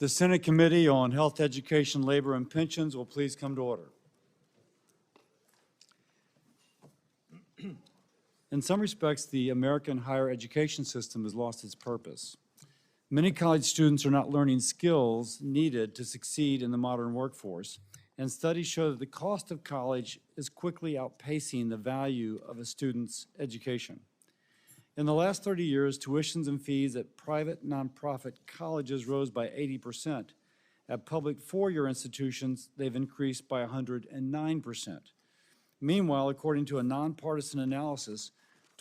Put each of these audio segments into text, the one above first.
The Senate Committee on Health, Education, Labor, and Pensions will please come to order. In some respects, the American higher education system has lost its purpose. Many college students are not learning skills needed to succeed in the modern workforce, and studies show that the cost of college is quickly outpacing the value of a student's education. In the last 30 years, tuitions and fees at private nonprofit colleges rose by 80%. At public four-year institutions, they've increased by 109%. Meanwhile, according to a nonpartisan analysis,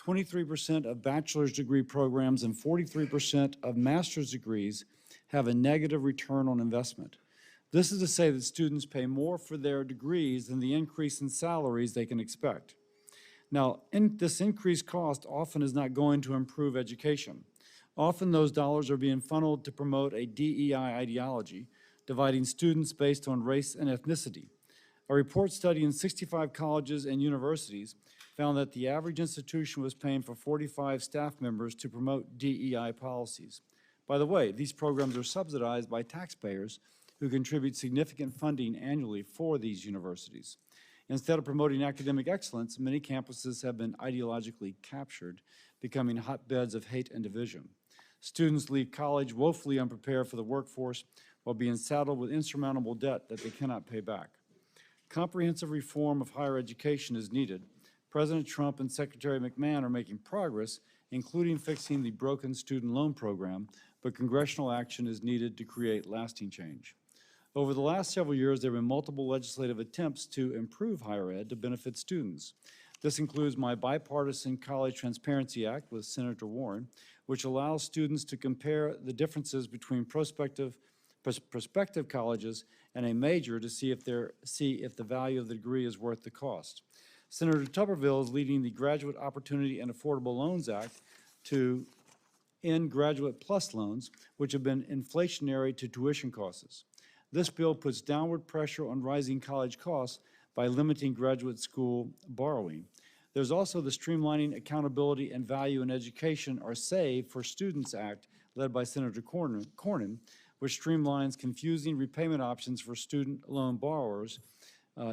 23% of bachelor's degree programs and 43% of master's degrees have a negative return on investment. This is to say that students pay more for their degrees than the increase in salaries they can expect. Now, this increased cost often is not going to improve education. Often those dollars are being funneled to promote a DEI ideology, dividing students based on race and ethnicity. A report studying 65 colleges and universities found that the average institution was paying for 45 staff members to promote DEI policies. By the way, these programs are subsidized by taxpayers who contribute significant funding annually for these universities. Instead of promoting academic excellence, many campuses have been ideologically captured, becoming hotbeds of hate and division. Students leave college woefully unprepared for the workforce while being saddled with insurmountable debt that they cannot pay back. Comprehensive reform of higher education is needed. President Trump and Secretary McMahon are making progress, including fixing the broken student loan program, but congressional action is needed to create lasting change. Over the last several years, there have been multiple legislative attempts to improve higher ed to benefit students. This includes my bipartisan College Transparency Act with Senator Warren, which allows students to compare the differences between prospective colleges and a major to see if the value of the degree is worth the cost. Senator Tuberville is leading the Graduate Opportunity and Affordable Loans Act to end Graduate Plus loans, which have been inflationary to tuition costs. This bill puts downward pressure on rising college costs by limiting graduate school borrowing. There's also the Streamlining Accountability and Value in Education or SAVE for Students Act, led by Senator Cornyn, which streamlines confusing repayment options for student loan borrowers,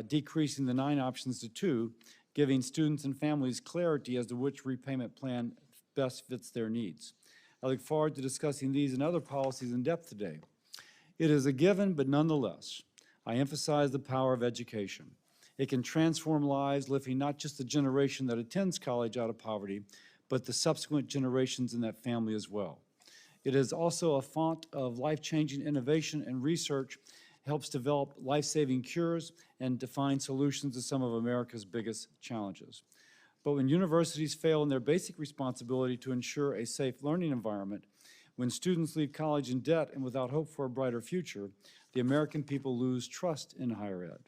decreasing the 9 options to 2, giving students and families clarity as to which repayment plan best fits their needs. I look forward to discussing these and other policies in depth today. It is a given, but nonetheless, I emphasize the power of education. It can transform lives, lifting not just the generation that attends college out of poverty, but the subsequent generations in that family as well. It is also a font of life-changing innovation and research, helps develop life-saving cures, and define solutions to some of America's biggest challenges. But when universities fail in their basic responsibility to ensure a safe learning environment, when students leave college in debt and without hope for a brighter future, the American people lose trust in higher ed.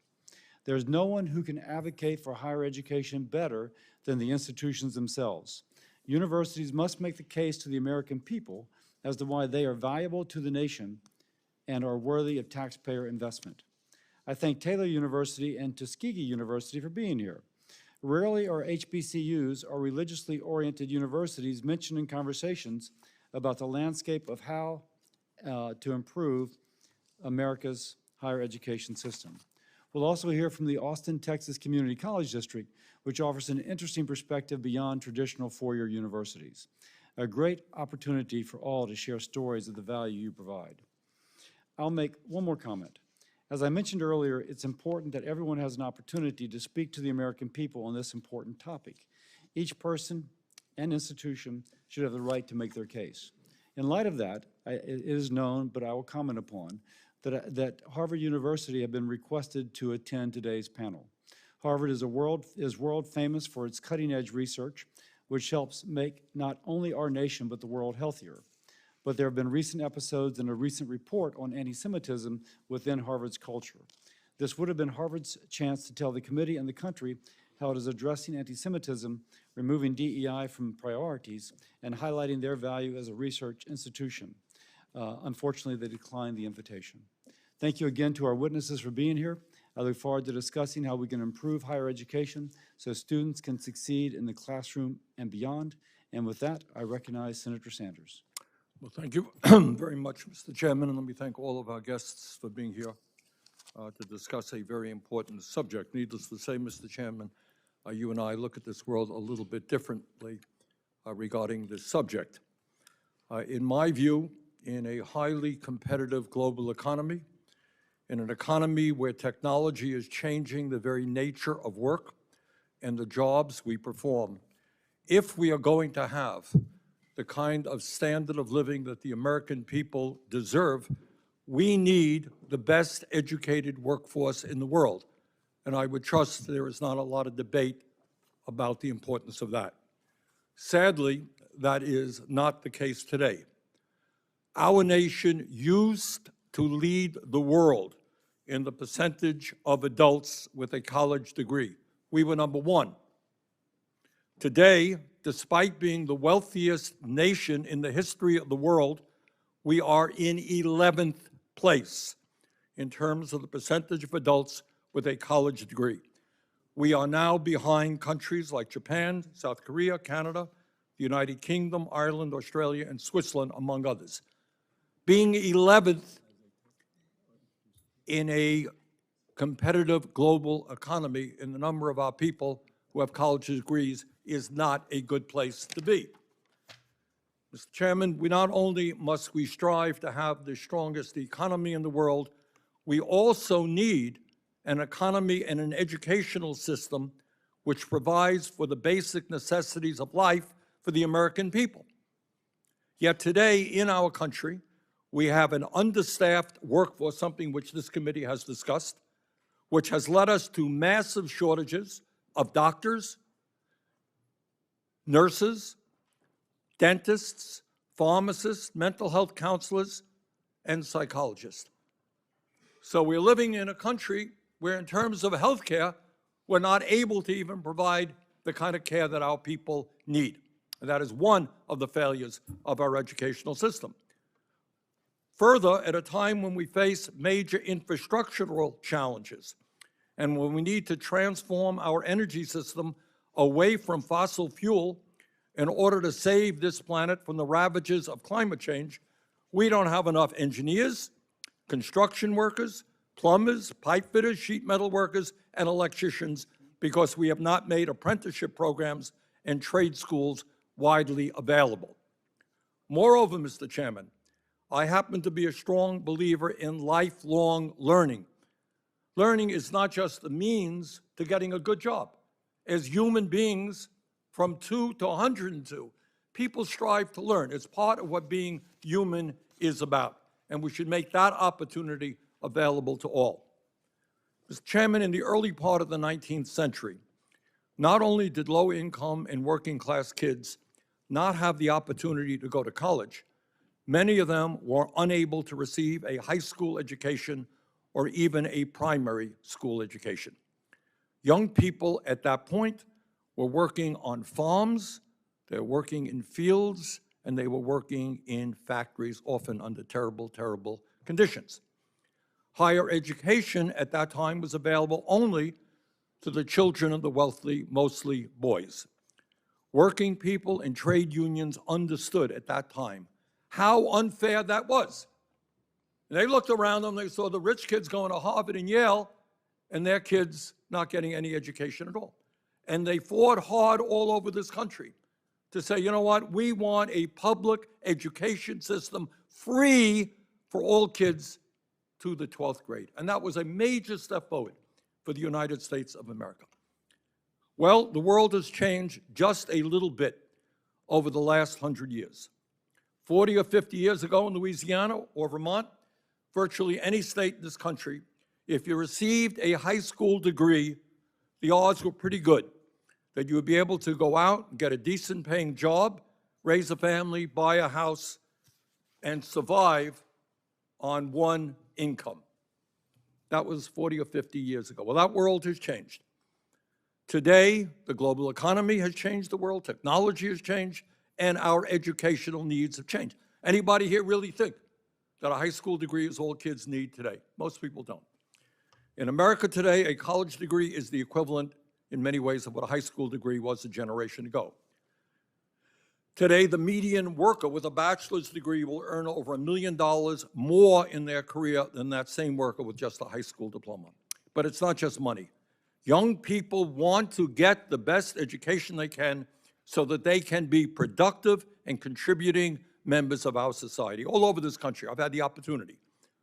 There's no one who can advocate for higher education better than the institutions themselves. Universities must make the case to the American people as to why they are valuable to the nation and are worthy of taxpayer investment. I thank Taylor University and Tuskegee University for being here. Rarely are HBCUs or religiously oriented universities mentioned in conversations about the landscape of how to improve America's higher education system. We'll also hear from the Austin, Texas Community College District, which offers an interesting perspective beyond traditional four-year universities. A great opportunity for all to share stories of the value you provide. I'll make one more comment. As I mentioned earlier, it's important that everyone has an opportunity to speak to the American people on this important topic. Each person and institution should have the right to make their case. In light of that, it is known, but I will comment upon, that Harvard University have been requested to attend today's panel. Harvard is world famous for its cutting-edge research, which helps make not only our nation but the world healthier. But there have been recent episodes and a recent report on anti-Semitism within Harvard's culture. This would have been Harvard's chance to tell the committee and the country how it is addressing anti-Semitism, removing DEI from priorities, and highlighting their value as a research institution. Unfortunately, they declined the invitation. Thank you again to our witnesses for being here. I look forward to discussing how we can improve higher education so students can succeed in the classroom and beyond. And with that, I recognize Senator Sanders. Well, thank you very much, Mr. Chairman, and let me thank all of our guests for being here to discuss a very important subject. Needless to say, Mr. Chairman, you and I look at this world a little bit differently regarding this subject. In my view, in a highly competitive global economy, in an economy where technology is changing the very nature of work and the jobs we perform, if we are going to have the kind of standard of living that the American people deserve, we need the best educated workforce in the world. And I would trust there is not a lot of debate about the importance of that. Sadly, that is not the case today. Our nation used to lead the world in the percentage of adults with a college degree. We were number one. Today, despite being the wealthiest nation in the history of the world, we are in 11th place in terms of the percentage of adults with a college degree. We are now behind countries like Japan, South Korea, Canada, the United Kingdom, Ireland, Australia, and Switzerland, among others. Being 11th in a competitive global economy in the number of our people who have college degrees is not a good place to be. Mr. Chairman, we not only must we strive to have the strongest economy in the world, we also need an economy and an educational system which provides for the basic necessities of life for the American people. Yet today in our country, we have an understaffed workforce, something which this committee has discussed, which has led us to massive shortages of doctors, nurses, dentists, pharmacists, mental health counselors, and psychologists. So we're living in a country where in terms of health care, we're not able to even provide the kind of care that our people need. And that is one of the failures of our educational system. Further, at a time when we face major infrastructural challenges and when we need to transform our energy system away from fossil fuel in order to save this planet from the ravages of climate change, we don't have enough engineers, construction workers, plumbers, pipe fitters, sheet metal workers, and electricians because we have not made apprenticeship programs and trade schools widely available. Moreover, Mr. Chairman, I happen to be a strong believer in lifelong learning. Learning is not just the means to getting a good job. As human beings, from 2 to 102, people strive to learn. It's part of what being human is about, and we should make that opportunity available to all. Mr. Chairman, in the early part of the 19th century, not only did low-income and working-class kids not have the opportunity to go to college, many of them were unable to receive a high school education or even a primary school education. Young people at that point were working on farms, they were working in fields, and they were working in factories, often under terrible, terrible conditions. Higher education at that time was available only to the children of the wealthy, mostly boys. Working people and trade unions understood at that time how unfair that was. And they looked around them, they saw the rich kids going to Harvard and Yale, and their kids not getting any education at all. And they fought hard all over this country to say, you know what, we want a public education system free for all kids to the 12th grade. And that was a major step forward for the United States of America. Well, the world has changed just a little bit over the last 100 years. 40 or 50 years ago in Louisiana or Vermont, virtually any state in this country, if you received a high school degree, the odds were pretty good that you would be able to go out and get a decent paying job, raise a family, buy a house, and survive on one income. That was 40 or 50 years ago. Well, that world has changed. Today, the global economy has changed the world, technology has changed, and our educational needs have changed. Anybody here really think that a high school degree is all kids need today? Most people don't. In America today, a college degree is the equivalent in many ways of what a high school degree was a generation ago. Today, the median worker with a bachelor's degree will earn over $1 million more in their career than that same worker with just a high school diploma. But it's not just money. Young people want to get the best education they can so that they can be productive and contributing members of our society all over this country. I've had the opportunity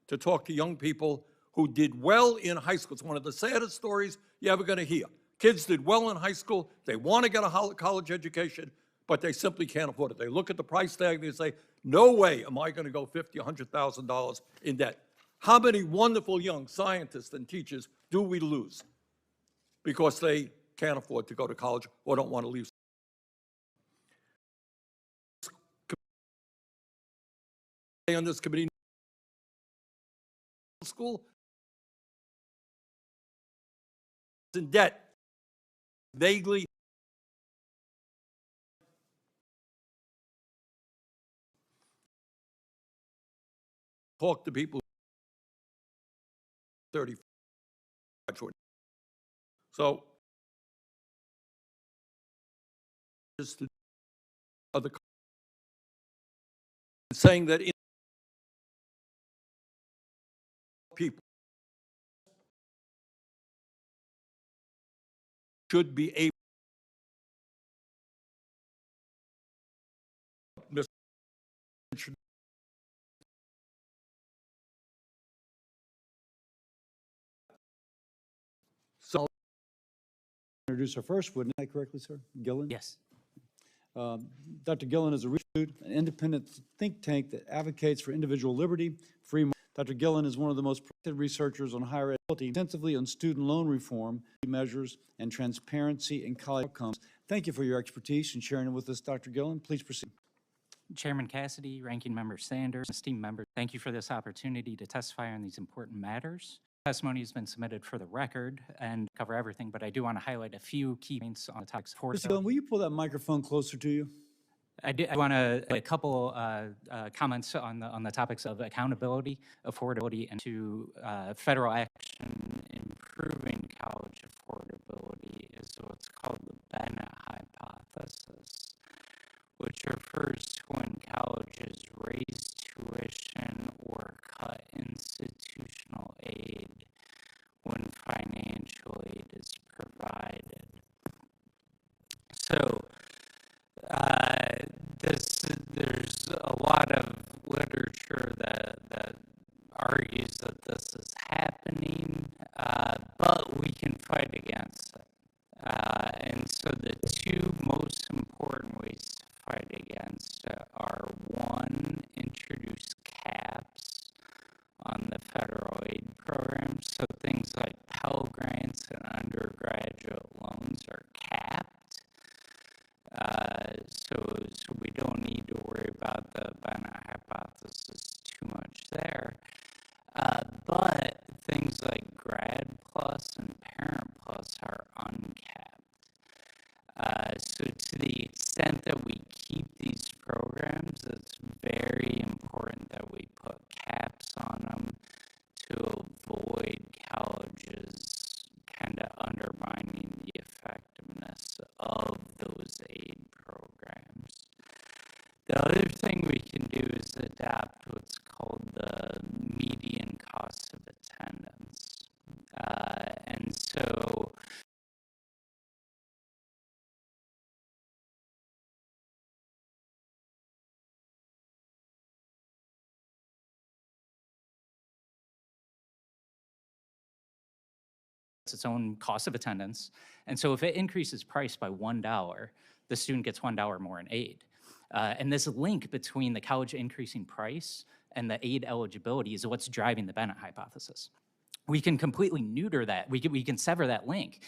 to talk to young people who did well in high school. It's one of the saddest stories you're ever going to hear. Kids did well in high school. They want to get a college education, but they simply can't afford it. They look at the price tag and they say, no way am I going to go $50,000, $100,000 in debt. How many wonderful young scientists and teachers do we lose because they can't afford to go to college or don't want to leave? On this committee, school in debt, vaguely talk to people 30. So just other saying that people should be able to so Introduce our first witness, correctly, sir? Gillen? Yes. Dr. Gillen is a researcher, an independent think tank that advocates for individual liberty, free. Dr. Gillen is one of the most respected researchers on higher education, extensively on student loan reform measures and transparency and college outcomes. Thank you for your expertise and sharing it with us, Dr. Gillen. Please proceed. Chairman Cassidy, Ranking Member Sanders, esteemed members, thank you for this opportunity to testify on these important matters. Testimony has been submitted for the record and cover everything, but I do want to highlight a few key points on the topics. Mr. Gillen, will you pull that microphone closer to you? I want to a couple comments on the topics of accountability, affordability, and to federal action improving college affordability is what's called the Bennett hypothesis, which refers to when colleges raise tuition or cut institutional aid when financial aid is provided. So there's a lot of literature that argues that this is happening, but we can fight against it. And so the two most important ways to fight against it are, one, introduce caps on the federal aid program. So things like Pell Grants and undergraduate loans are capped. So we don't need to worry about the Bennett hypothesis too much there. But things like Grad Plus and Parent Plus are uncapped. So to the extent that we keep these programs, it's very important that we put caps on them to avoid colleges kind of undermining the effectiveness of those aid programs. The other thing we can do is adopt what's called the median cost of attendance. And so its own cost of attendance. And so if it increases price by $1, the student gets $1 more in aid. And this link between the college increasing price and the aid eligibility is what's driving the Bennett hypothesis. We can completely neuter that. We can sever that link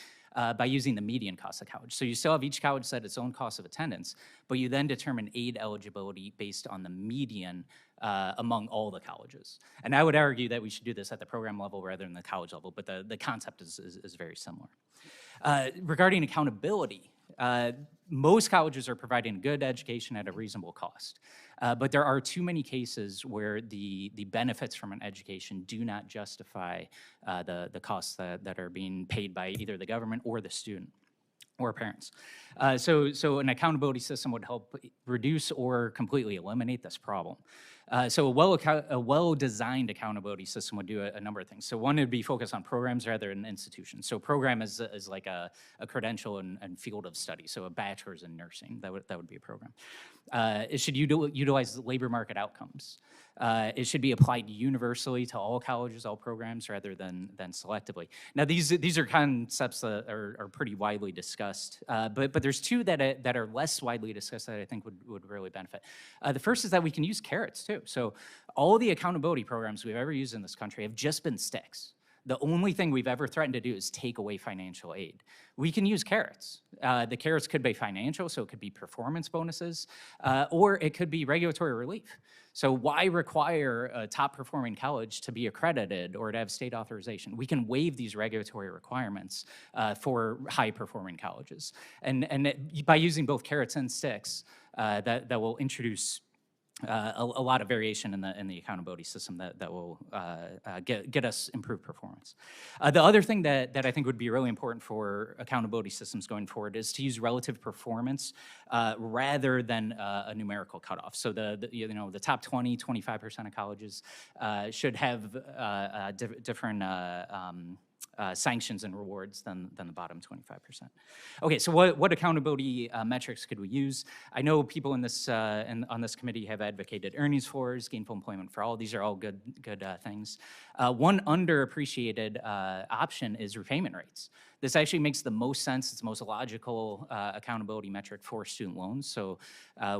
by using the median cost of college. So you still have each college set its own cost of attendance, but you then determine aid eligibility based on the median among all the colleges. And I would argue that we should do this at the program level rather than the college level, but the concept is very similar. Regarding accountability, most colleges are providing good education at a reasonable cost, but there are too many cases where the benefits from an education do not justify the costs that are being paid by either the government or the student. or parents. So an accountability system would help reduce or completely eliminate this problem. So a well-designed accountability system would do a number of things. So one would be focused on programs rather than institutions. So program is like a credential and field of study. So a bachelor's in nursing, that would be a program. It should utilize labor market outcomes. It should be applied universally to all colleges, all programs, rather than selectively. Now, these are concepts that are pretty widely discussed, but there's two that are less widely discussed that I think would really benefit. The first is that we can use carrots too. So all the accountability programs we've ever used in this country have just been sticks. The only thing we've ever threatened to do is take away financial aid. We can use carrots. The carrots could be financial, so it could be performance bonuses, or it could be regulatory relief. So why require a top-performing college to be accredited or to have state authorization? We can waive these regulatory requirements for high-performing colleges. And by using both carrots and sticks, that will introduce a lot of variation in the accountability system that will get us improved performance. The other thing that I think would be really important for accountability systems going forward is to use relative performance rather than a numerical cutoff. So the top 20, 25% of colleges should have different sanctions and rewards than the bottom 25%. Okay, so what accountability metrics could we use? I know people in this on this committee have advocated earnings floors, gainful employment for all. These are all good things. One underappreciated option is repayment rates. This actually makes the most sense. It's the most logical accountability metric for student loans. So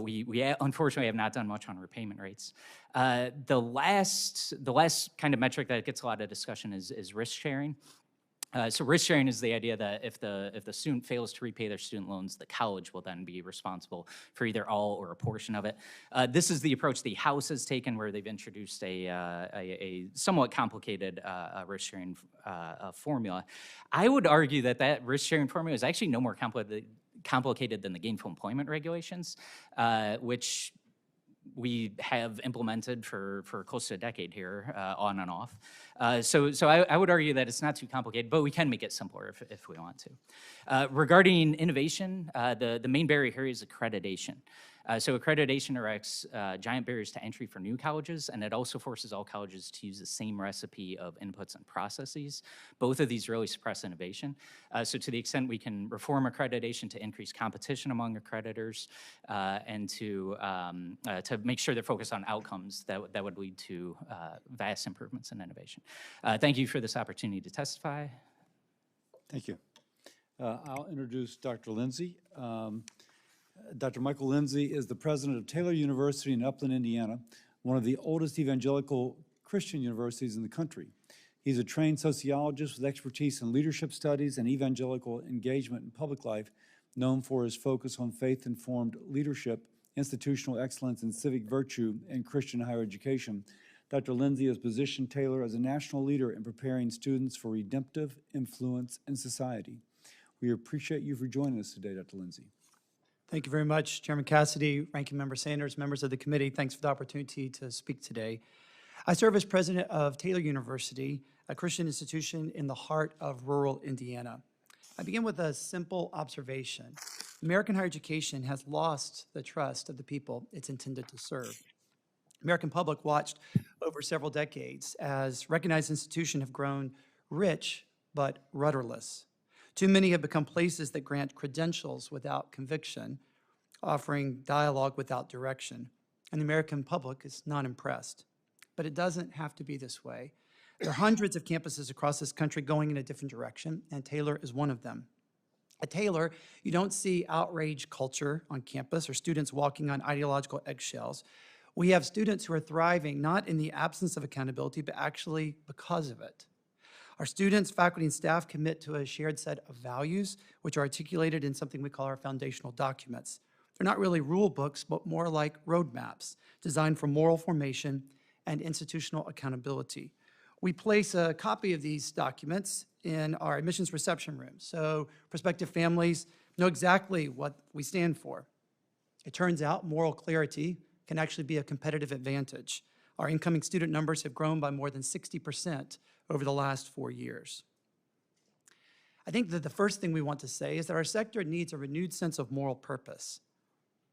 we unfortunately have not done much on repayment rates. The last kind of metric that gets a lot of discussion is risk sharing. So risk sharing is the idea that if the student fails to repay their student loans, the college will then be responsible for either all or a portion of it. This is the approach the House has taken, where they've introduced a somewhat complicated risk sharing formula. I would argue that risk sharing formula is actually no more complicated than the gainful employment regulations, which we have implemented for close to a decade here, on and off. So I would argue that it's not too complicated, but we can make it simpler if we want to. Regarding innovation, the main barrier here is accreditation. So accreditation erects giant barriers to entry for new colleges, and it also forces all colleges to use the same recipe of inputs and processes. Both of these really suppress innovation. So to the extent we can reform accreditation to increase competition among accreditors and to make sure they're focused on outcomes, that would lead to vast improvements in innovation. Thank you for this opportunity to testify. Thank you. I'll introduce Dr. Lindsay. Dr. Michael Lindseay is the president of Taylor University in Upland, Indiana, one of the oldest evangelical Christian universities in the country. He's a trained sociologist with expertise in leadership studies and evangelical engagement in public life, known for his focus on faith-informed leadership, institutional excellence, and civic virtue in Christian higher education. Dr. Lindseay has positioned Taylor as a national leader in preparing students for redemptive influence in society. We appreciate you for joining us today, Dr. Lindseay. Thank you very much, Chairman Cassidy, Ranking Member Sanders, members of the committee. Thanks for the opportunity to speak today. I serve as president of Taylor University, a Christian institution in the heart of rural Indiana. I begin with a simple observation. American higher education has lost the trust of the people it's intended to serve. American public watched over several decades as recognized institutions have grown rich but rudderless. Too many have become places that grant credentials without conviction, offering dialogue without direction. And the American public is not impressed. But it doesn't have to be this way. There are hundreds of campuses across this country going in a different direction, and Taylor is one of them. At Taylor, you don't see outrage culture on campus or students walking on ideological eggshells. We have students who are thriving not in the absence of accountability, but actually because of it. Our students, faculty, and staff commit to a shared set of values, which are articulated in something we call our foundational documents. They're not really rule books, but more like roadmaps designed for moral formation and institutional accountability. We place a copy of these documents in our admissions reception room, so prospective families know exactly what we stand for. It turns out moral clarity can actually be a competitive advantage. Our incoming student numbers have grown by more than 60% over the last 4 years. I think that the first thing we want to say is that our sector needs a renewed sense of moral purpose.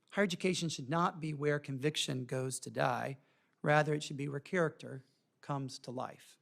Higher education should not be where conviction goes to die. Rather, it should be where character comes to life.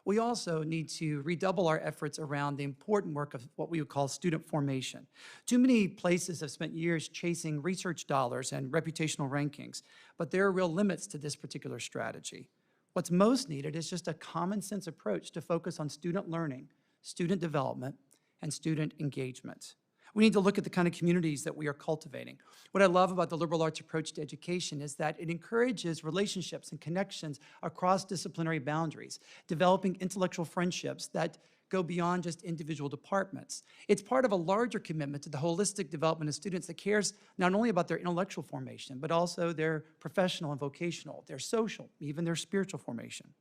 We also need to redouble our efforts around the important work of what we would call student formation. Too many places have spent years chasing research dollars and reputational rankings, but there are real limits to this particular strategy. What's most needed is just a common sense approach to focus on student learning, student development, and student engagement. We need to look at the kind of communities that we are cultivating. What I love about the liberal arts approach to education is that it encourages relationships and connections across disciplinary boundaries, developing intellectual friendships that go beyond just individual departments. It's part of a larger commitment to the holistic development of students that cares not only about their intellectual formation, but also their professional and vocational, their social, even their spiritual formation.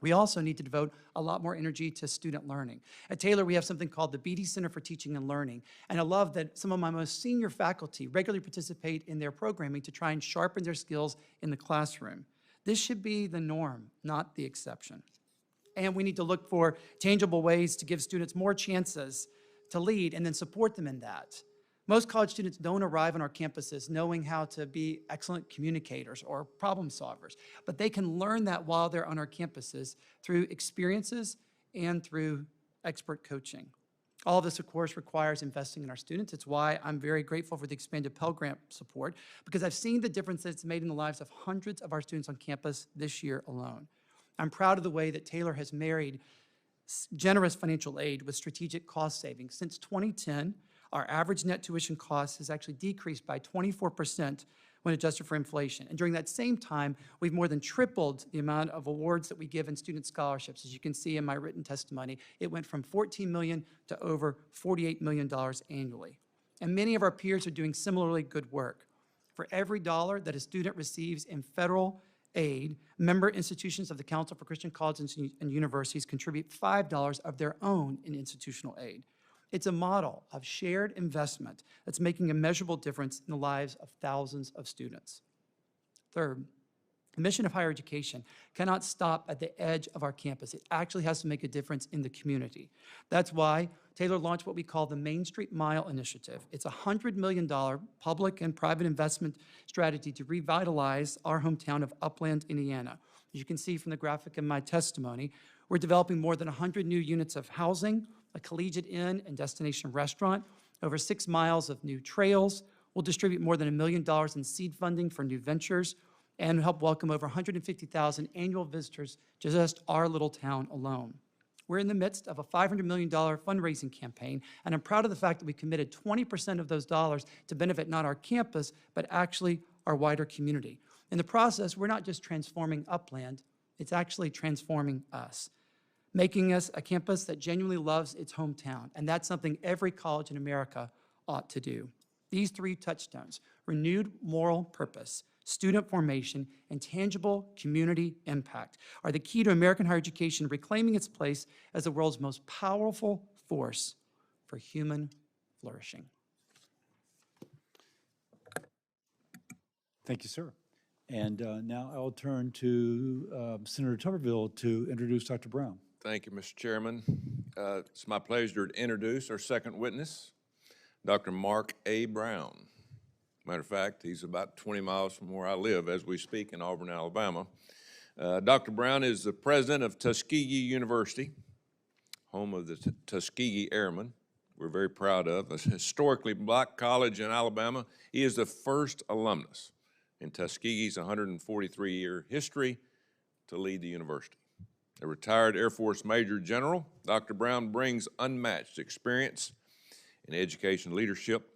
We also need to devote a lot more energy to student learning. At Taylor, we have something called the Beatty Center for Teaching and Learning, and I love that some of my most senior faculty regularly participate in their programming to try and sharpen their skills in the classroom. This should be the norm, not the exception. And we need to look for tangible ways to give students more chances to lead and then support them in that. Most college students don't arrive on our campuses knowing how to be excellent communicators or problem solvers, but they can learn that while they're on our campuses through experiences and through expert coaching. All of this, of course, requires investing in our students. It's why I'm very grateful for the expanded Pell Grant support, because I've seen the difference that it's made in the lives of hundreds of our students on campus this year alone. I'm proud of the way that Taylor has married generous financial aid with strategic cost savings. Since 2010, our average net tuition cost has actually decreased by 24% when adjusted for inflation. And during that same time, we've more than tripled the amount of awards that we give in student scholarships. As you can see in my written testimony, it went from $14 million to over $48 million annually. And many of our peers are doing similarly good work. For every dollar that a student receives in federal aid, member institutions of the Council for Christian Colleges and Universities contribute $5 of their own in institutional aid. It's a model of shared investment that's making a measurable difference in the lives of thousands of students. Third, the mission of higher education cannot stop at the edge of our campus. It actually has to make a difference in the community. That's why Taylor launched what we call the Main Street Mile Initiative. It's a $100 million public and private investment strategy to revitalize our hometown of Upland, Indiana. As you can see from the graphic in my testimony, we're developing more than 100 new units of housing, a collegiate inn and destination restaurant, over 6 miles of new trails. We'll distribute more than $1 million in seed funding for new ventures and help welcome over 150,000 annual visitors to just our little town alone. We're in the midst of a $500 million fundraising campaign, and I'm proud of the fact that we committed 20% of those dollars to benefit not our campus, but actually our wider community. In the process, we're not just transforming Upland, it's actually transforming us, making us a campus that genuinely loves its hometown, and that's something every college in America ought to do. These three touchstones, renewed moral purpose, student formation, and tangible community impact, are the key to American higher education reclaiming its place as the world's most powerful force for human flourishing. Thank you, sir. And now I'll turn to Senator Tuberville to introduce Dr. Brown. Thank you, Mr. Chairman. It's my pleasure to introduce our second witness, Dr. Mark A. Brown. Matter of fact, he's about 20 miles from where I live as we speak in Auburn, Alabama. Dr. Brown is the president of Tuskegee University, home of the Tuskegee Airmen. We're very proud of. A historically black college in Alabama. He is the first alumnus in Tuskegee's 143-year history to lead the university. A retired Air Force Major General, Dr. Brown brings unmatched experience in education leadership,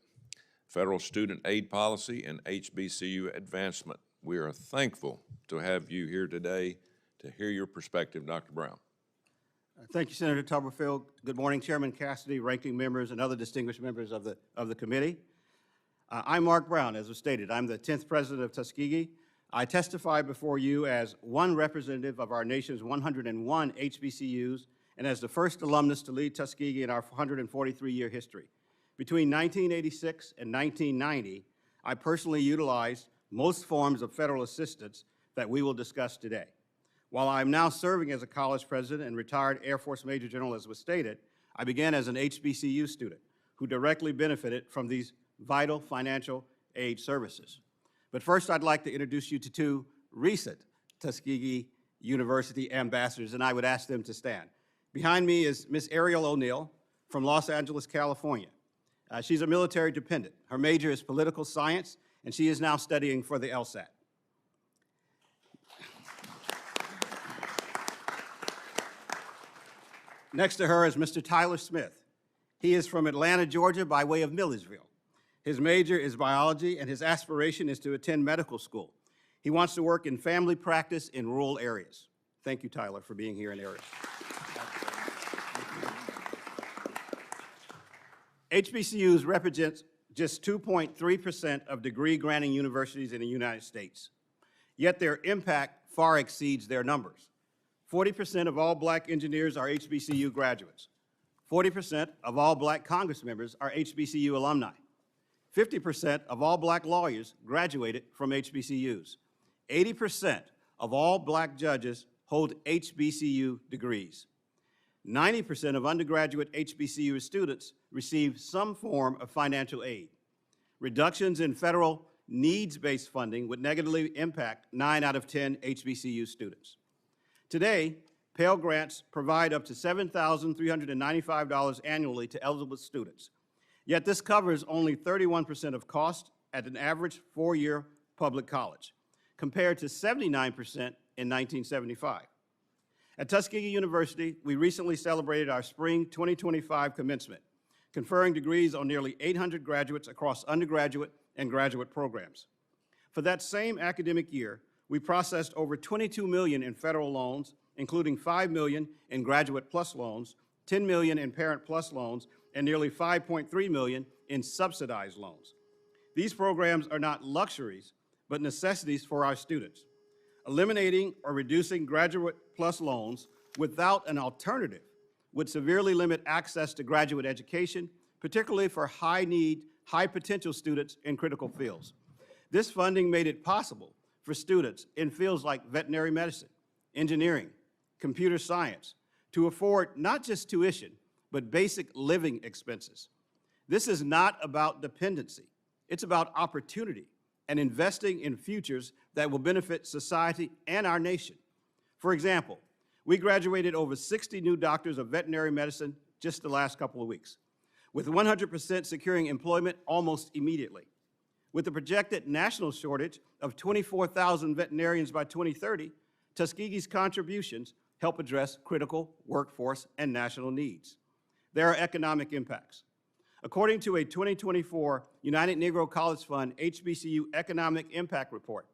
federal student aid policy, and HBCU advancement. We are thankful to have you here today to hear your perspective, Dr. Brown. Thank you, Senator Tuberville. Good morning, Chairman Cassidy, ranking members, and other distinguished members of the committee. I'm Mark Brown, as was stated. I'm the 10th president of Tuskegee. I testify before you as one representative of our nation's 101 HBCUs and as the first alumnus to lead Tuskegee in our 143-year history. Between 1986 and 1990, I personally utilized most forms of federal assistance that we will discuss today. While I am now serving as a college president and retired Air Force Major General, as was stated, I began as an HBCU student who directly benefited from these vital financial aid services. But first, I'd like to introduce you to two recent Tuskegee University ambassadors, and I would ask them to stand. Behind me is Ms. Ariel O'Neill from Los Angeles, California. She's a military dependent. Her major is political science, and she is now studying for the LSAT. Next to her is Mr. Tyler Smith. He is from Atlanta, Georgia, by way of Millersville. His major is biology, and his aspiration is to attend medical school. He wants to work in family practice in rural areas. Thank you, Tyler, for being here in Ariel. HBCUs represent just 2.3% of degree-granting universities in the United States, yet their impact far exceeds their numbers. 40% of all black engineers are HBCU graduates. 40% of all black Congress members are HBCU alumni. 50% of all black lawyers graduated from HBCUs. 80% of all black judges hold HBCU degrees. 90% of undergraduate HBCU students receive some form of financial aid. Reductions in federal needs-based funding would negatively impact 9 out of 10 HBCU students. Today, Pell Grants provide up to $7,395 annually to eligible students. Yet this covers only 31% of cost at an average 4-year public college, compared to 79% in 1975. At Tuskegee University, we recently celebrated our spring 2025 commencement, conferring degrees on nearly 800 graduates across undergraduate and graduate programs. For that same academic year, we processed over $22 million in federal loans, including $5 million in Graduate Plus loans, $10 million in Parent Plus loans, and nearly $5.3 million in subsidized loans. These programs are not luxuries, but necessities for our students. Eliminating or reducing Graduate Plus loans without an alternative would severely limit access to graduate education, particularly for high-need, high-potential students in critical fields. This funding made it possible for students in fields like veterinary medicine, engineering, computer science, to afford not just tuition, but basic living expenses. This is not about dependency. It's about opportunity and investing in futures that will benefit society and our nation. For example, we graduated over 60 new doctors of veterinary medicine just the last couple of weeks, with 100% securing employment almost immediately. With the projected national shortage of 24,000 veterinarians by 2030, Tuskegee's contributions help address critical workforce and national needs. There are economic impacts. According to a 2024 United Negro College Fund HBCU Economic Impact Report,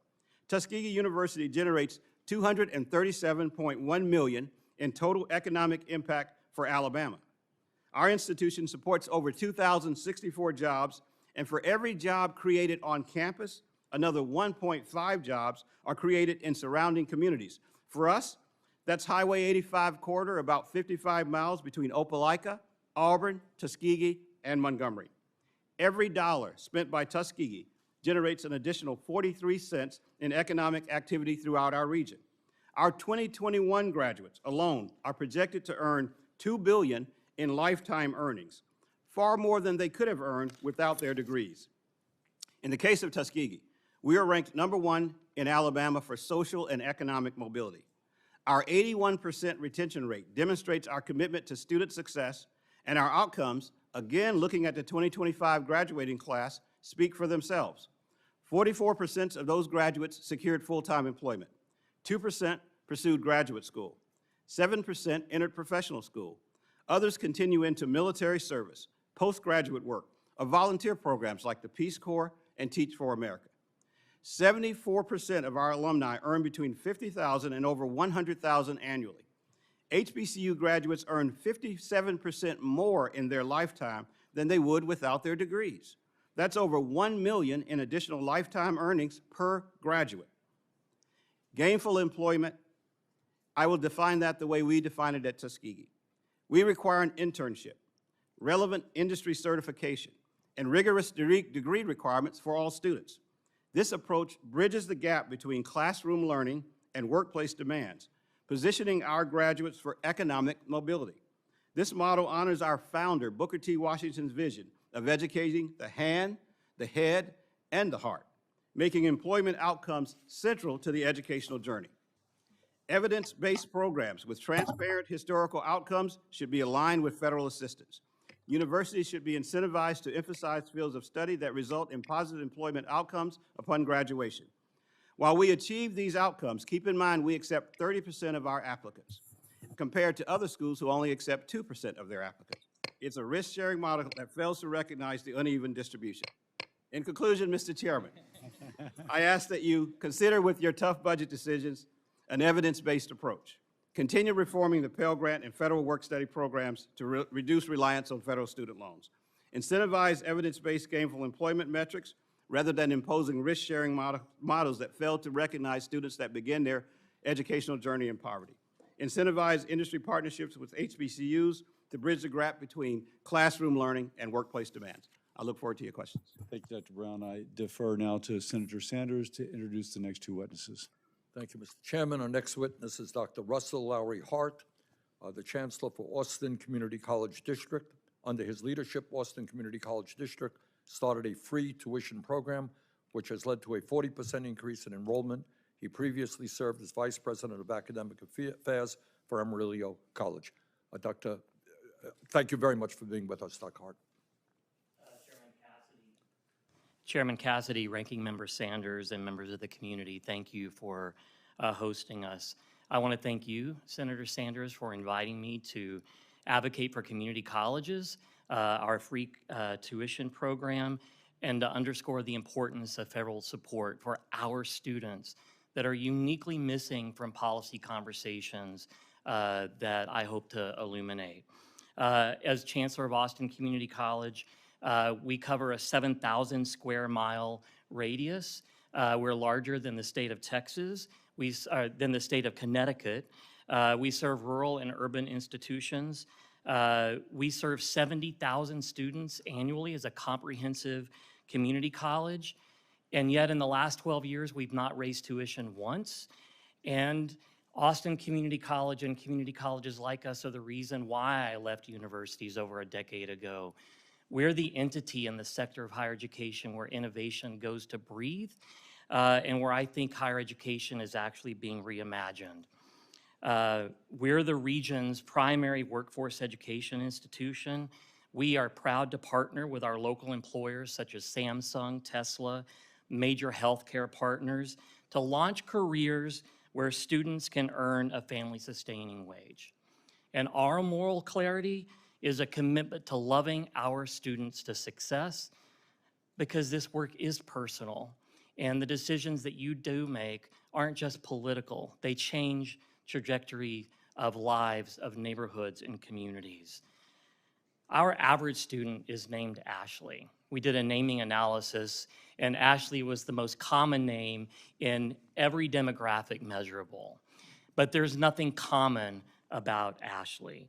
Tuskegee University generates $237.1 million in total economic impact for Alabama. Our institution supports over 2,064 jobs, and for every job created on campus, another 1.5 jobs are created in surrounding communities. For us, that's Highway 85 corridor, about 55 miles between Opelika, Auburn, Tuskegee, and Montgomery. Every dollar spent by Tuskegee generates an additional 43 cents in economic activity throughout our region. Our 2021 graduates alone are projected to earn $2 billion in lifetime earnings, far more than they could have earned without their degrees. In the case of Tuskegee, we are ranked #1 in Alabama for social and economic mobility. Our 81% retention rate demonstrates our commitment to student success, and our outcomes, again looking at the 2025 graduating class, speak for themselves. 44% of those graduates secured full-time employment. 2% pursued graduate school. 7% entered professional school. Others continue into military service, postgraduate work, or volunteer programs like the Peace Corps and Teach for America. 74% of our alumni earn between $50,000 and over $100,000 annually. HBCU graduates earn 57% more in their lifetime than they would without their degrees. That's over $1 million in additional lifetime earnings per graduate. Gainful employment, I will define that the way we define it at Tuskegee. We require an internship, relevant industry certification, and rigorous degree requirements for all students. This approach bridges the gap between classroom learning and workplace demands positioning our graduates for economic mobility. This model honors our founder, Booker T. Washington's vision of educating the hand, the head, and the heart, making employment outcomes central to the educational journey. Evidence-based programs with transparent historical outcomes should be aligned with federal assistance. Universities should be incentivized to emphasize fields of study that result in positive employment outcomes upon graduation. While we achieve these outcomes, keep in mind we accept 30% of our applicants, compared to other schools who only accept 2% of their applicants. It's a risk-sharing model that fails to recognize the uneven distribution. In conclusion, Mr. Chairman, I ask that you consider with your tough budget decisions an evidence-based approach. Continue reforming the Pell Grant and federal work-study programs to reduce reliance on federal student loans. Incentivize evidence-based gainful employment metrics rather than imposing risk-sharing models that fail to recognize students that begin their educational journey in poverty. Incentivize industry partnerships with HBCUs to bridge the gap between classroom learning and workplace demands. I look forward to your questions. Thank you, Dr. Brown. I defer now to Senator Sanders to introduce the next two witnesses. Thank you, Mr. Chairman. Our next witness is Dr. Russell Lowery-Hart, the Chancellor for Austin Community College District. Under his leadership, Austin Community College District started a free tuition program, which has led to a 40% increase in enrollment. He previously served as Vice President of Academic Affairs for Amarillo College. Thank you very much for being with us, Dr. Hart. Chairman Cassidy, Ranking Member Sanders, and members of the community, thank you for hosting us. I want to thank you, Senator Sanders, for inviting me to advocate for community colleges, our free tuition program, and to underscore the importance of federal support for our students that are uniquely missing from policy conversations that I hope to illuminate. As Chancellor of Austin Community College, we cover a 7,000 square mile radius. We're larger than the state of Texas, than the state of Connecticut. We serve rural and urban institutions. We serve 70,000 students annually as a comprehensive community college. And yet in the last 12 years, we've not raised tuition once. And Austin Community College and community colleges like us are the reason why I left universities over a decade ago. We're the entity in the sector of higher education where innovation goes to breathe and where I think higher education is actually being reimagined. We're the region's primary workforce education institution. We are proud to partner with our local employers such as Samsung, Tesla, major healthcare partners to launch careers where students can earn a family-sustaining wage. And our moral clarity is a commitment to loving our students to success, because this work is personal and the decisions that you do make aren't just political. They change trajectory of lives of neighborhoods and communities. Our average student is named Ashley. We did a naming analysis and Ashley was the most common name in every demographic measurable. But there's nothing common about Ashley.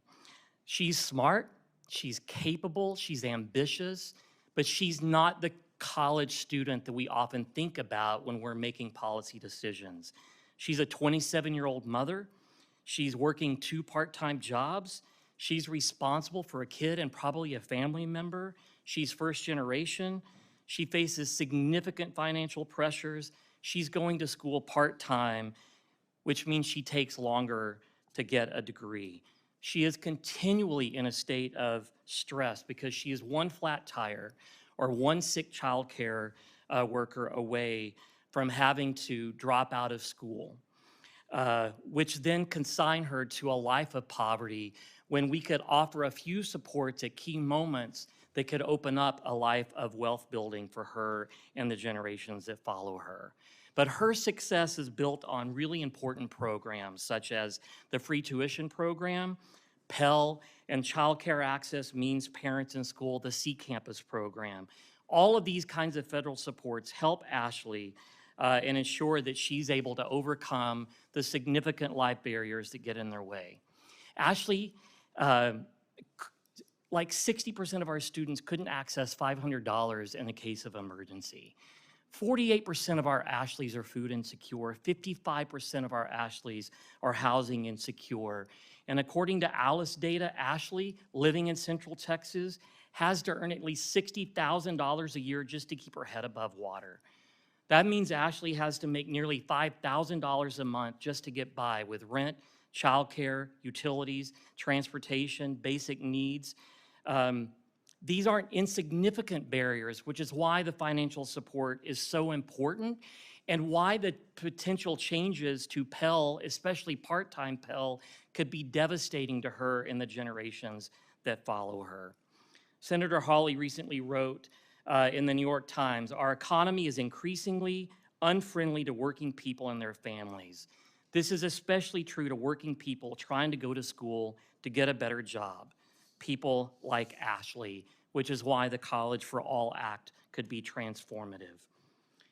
She's smart, she's capable, she's ambitious, but she's not the college student that we often think about when we're making policy decisions. She's a 27-year-old mother. She's working 2 part-time jobs. She's responsible for a kid and probably a family member. She's first generation. She faces significant financial pressures. She's going to school part-time, which means she takes longer to get a degree. She is continually in a state of stress because she is one flat tire or one sick child care worker away from having to drop out of school, which then consign her to a life of poverty when we could offer a few supports at key moments that could open up a life of wealth building for her and the generations that follow her. But her success is built on really important programs such as the free tuition program, Pell, and Child Care Access Means Parents in School, the C Campus program. All of these kinds of federal supports help Ashley and ensure that she's able to overcome the significant life barriers that get in their way. Ashley, like 60% of our students couldn't access $500 in the case of emergency. 48% of our Ashleys are food insecure. 55% of our Ashleys are housing insecure. And according to Alice data, Ashley, living in Central Texas, has to earn at least $60,000 a year just to keep her head above water. That means Ashley has to make nearly $5,000 a month just to get by with rent, childcare, utilities, transportation, basic needs. These aren't insignificant barriers, which is why the financial support is so important and why the potential changes to Pell, especially part-time Pell, could be devastating to her and the generations that follow her. Senator Hawley recently wrote in the New York Times, "Our economy is increasingly unfriendly to working people and their families. This is especially true to working people trying to go to school to get a better job, people like Ashley," which is why the College for All Act could be transformative.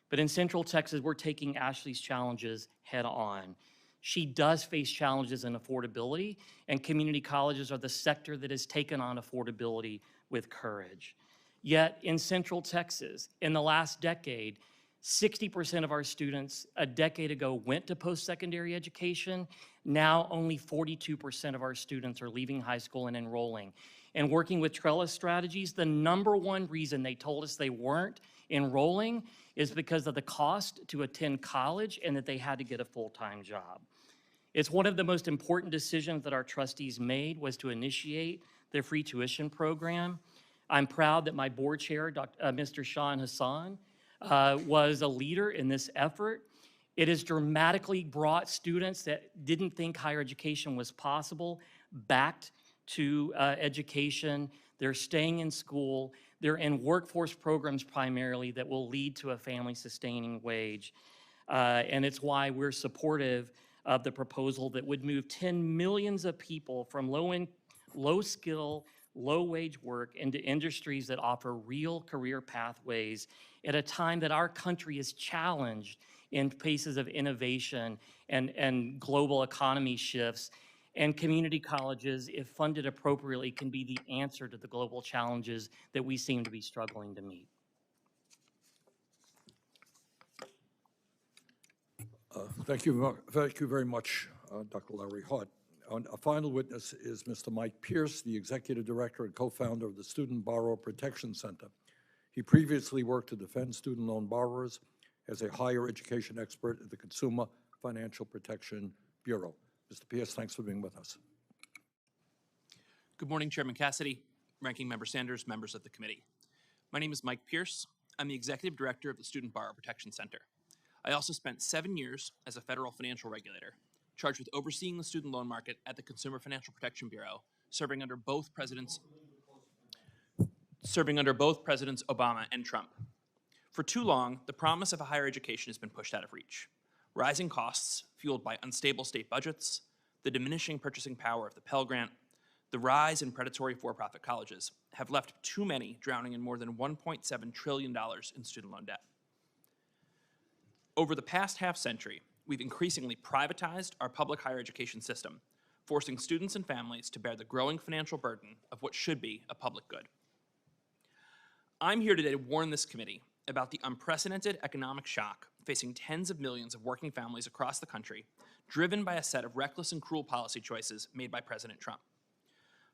But in Central Texas, we're taking Ashley's challenges head on. She does face challenges in affordability, and community colleges are the sector that has taken on affordability with courage. Yet in Central Texas, in the last decade, 60% of our students a decade ago went to post-secondary education. Now only 42% of our students are leaving high school and enrolling. And working with Trellis Strategies, the #1 reason they told us they weren't enrolling is because of the cost to attend college and that they had to get a full-time job. It's one of the most important decisions that our trustees made was to initiate the free tuition program. I'm proud that my board chair, Mr. Sean Hassan, was a leader in this effort. It has dramatically brought students that didn't think higher education was possible back to education. They're staying in school. They're in workforce programs primarily that will lead to a family-sustaining wage. And it's why we're supportive of the proposal that would move 10 millions of people from low-skill, low-wage work into industries that offer real career pathways at a time that our country is challenged in paces of innovation and global economy shifts. And community colleges, if funded appropriately, can be the answer to the global challenges that we seem to be struggling to meet. Thank you very much, Dr. Lowery-Hart. Our final witness is Mr. Mike Pierce, the Executive Director and co-founder of the Student Borrower Protection Center. He previously worked to defend student loan borrowers as a higher education expert at the Consumer Financial Protection Bureau. Mr. Pierce, thanks for being with us. Good morning, Chairman Cassidy, Ranking Member Sanders, members of the committee. My name is Mike Pierce. I'm the Executive Director of the Student Borrower Protection Center. I also spent 7 years as a federal financial regulator, charged with overseeing the student loan market at the Consumer Financial Protection Bureau, serving under both Presidents Obama and Trump. For too long, the promise of a higher education has been pushed out of reach. Rising costs, fueled by unstable state budgets, the diminishing purchasing power of the Pell Grant, the rise in predatory for-profit colleges, have left too many drowning in more than $1.7 trillion in student loan debt. Over the past half-century, we've increasingly privatized our public higher education system, forcing students and families to bear the growing financial burden of what should be a public good. I'm here today to warn this committee about the unprecedented economic shock facing tens of millions of working families across the country, driven by a set of reckless and cruel policy choices made by President Trump.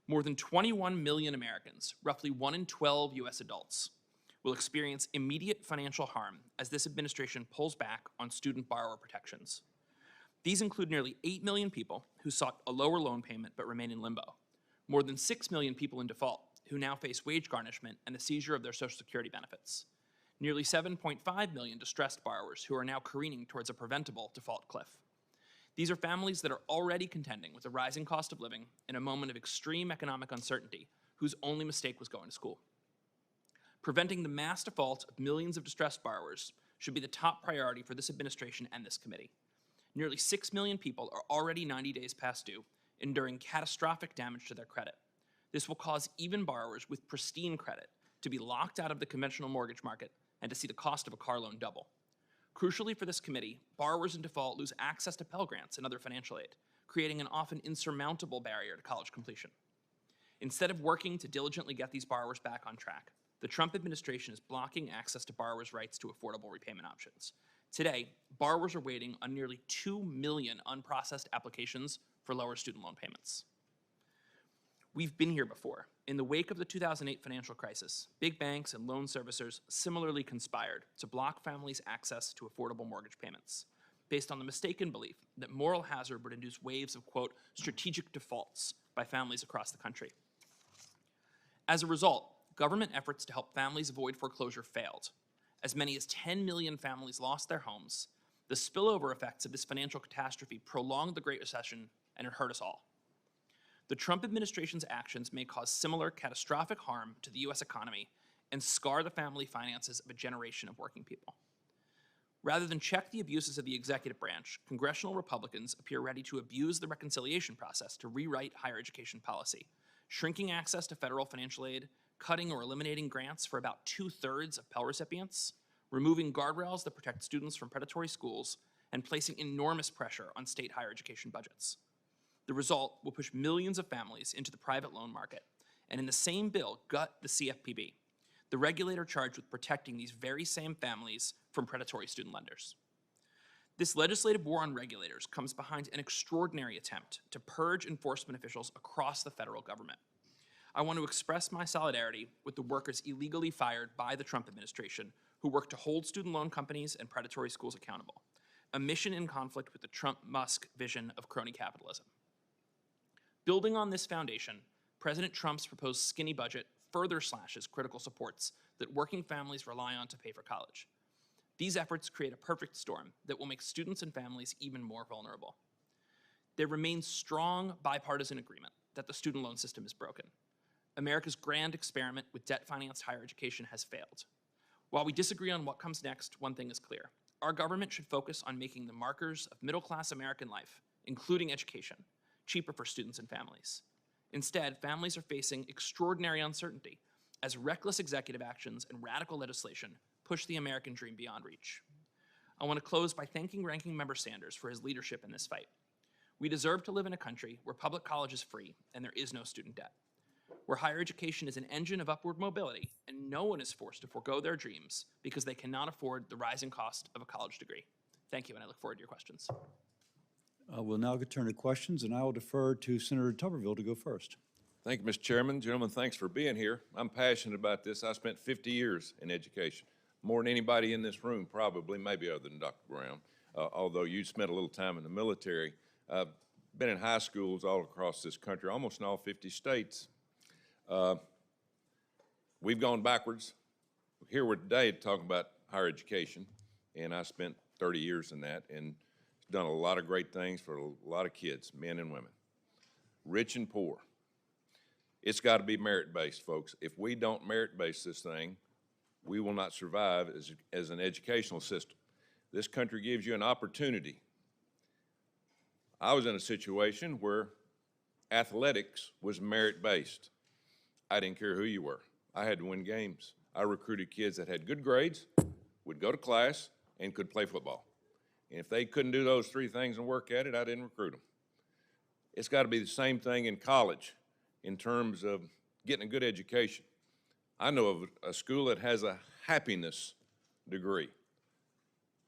More than 21 million Americans, roughly 1 in 12 U.S. adults, will experience immediate financial harm as this administration pulls back on student borrower protections. These include nearly 8 million people who sought a lower loan payment but remain in limbo, more than 6 million people in default who now face wage garnishment and the seizure of their Social Security benefits, nearly 7.5 million distressed borrowers who are now careening towards a preventable default cliff. These are families that are already contending with a rising cost of living in a moment of extreme economic uncertainty, whose only mistake was going to school. Preventing the mass default of millions of distressed borrowers should be the top priority for this administration and this committee. Nearly 6 million people are already 90 days past due, enduring catastrophic damage to their credit. This will cause even borrowers with pristine credit to be locked out of the conventional mortgage market and to see the cost of a car loan double. Crucially for this committee, borrowers in default lose access to Pell Grants and other financial aid, creating an often insurmountable barrier to college completion. Instead of working to diligently get these borrowers back on track, the Trump administration is blocking access to borrowers' rights to affordable repayment options. Today, borrowers are waiting on nearly 2 million unprocessed applications for lower student loan payments. We've been here before. In the wake of the 2008 financial crisis, big banks and loan servicers similarly conspired to block families' access to affordable mortgage payments, based on the mistaken belief that moral hazard would induce waves of, quote, strategic defaults by families across the country. As a result, government efforts to help families avoid foreclosure failed. As many as 10 million families lost their homes. The spillover effects of this financial catastrophe prolonged the Great Recession, and it hurt us all. The Trump administration's actions may cause similar catastrophic harm to the U.S. economy and scar the family finances of a generation of working people. Rather than check the abuses of the executive branch, congressional Republicans appear ready to abuse the reconciliation process to rewrite higher education policy, shrinking access to federal financial aid, cutting or eliminating grants for about 2/3 of Pell recipients, removing guardrails that protect students from predatory schools, and placing enormous pressure on state higher education budgets. The result will push millions of families into the private loan market, and in the same bill, gut the CFPB, the regulator charged with protecting these very same families from predatory student lenders. This legislative war on regulators comes behind an extraordinary attempt to purge enforcement officials across the federal government. I want to express my solidarity with the workers illegally fired by the Trump administration who work to hold student loan companies and predatory schools accountable, a mission in conflict with the Trump-Musk vision of crony capitalism. Building on this foundation, President Trump's proposed skinny budget further slashes critical supports that working families rely on to pay for college. These efforts create a perfect storm that will make students and families even more vulnerable. There remains strong bipartisan agreement that the student loan system is broken. America's grand experiment with debt-financed higher education has failed. While we disagree on what comes next, one thing is clear. Our government should focus on making the markers of middle-class American life, including education, cheaper for students and families. Instead, families are facing extraordinary uncertainty as reckless executive actions and radical legislation push the American dream beyond reach. I want to close by thanking Ranking Member Sanders for his leadership in this fight. We deserve to live in a country where public college is free and there is no student debt, where higher education is an engine of upward mobility and no one is forced to forego their dreams because they cannot afford the rising cost of a college degree. Thank you, and I look forward to your questions. We'll now turn to questions, and I will defer to Senator Tuberville to go first. Thank you, Mr. Chairman. Gentlemen, thanks for being here. I'm passionate about this. I spent 50 years in education, more than anybody in this room, probably, maybe other than Dr. Brown, although you spent a little time in the military. Been in high schools all across this country, almost in all 50 states. We've gone backwards. Here we're today talking about higher education, and I spent 30 years in that, and done a lot of great things for a lot of kids, men and women, rich and poor. It's got to be merit-based, folks. If we don't merit-base this thing, we will not survive as an educational system. This country gives you an opportunity. I was in a situation where athletics was merit-based. I didn't care who you were. I had to win games. I recruited kids that had good grades, would go to class, and could play football. And if they couldn't do those three things and work at it, I didn't recruit them. It's got to be the same thing in college in terms of getting a good education. I know of a school that has a happiness degree.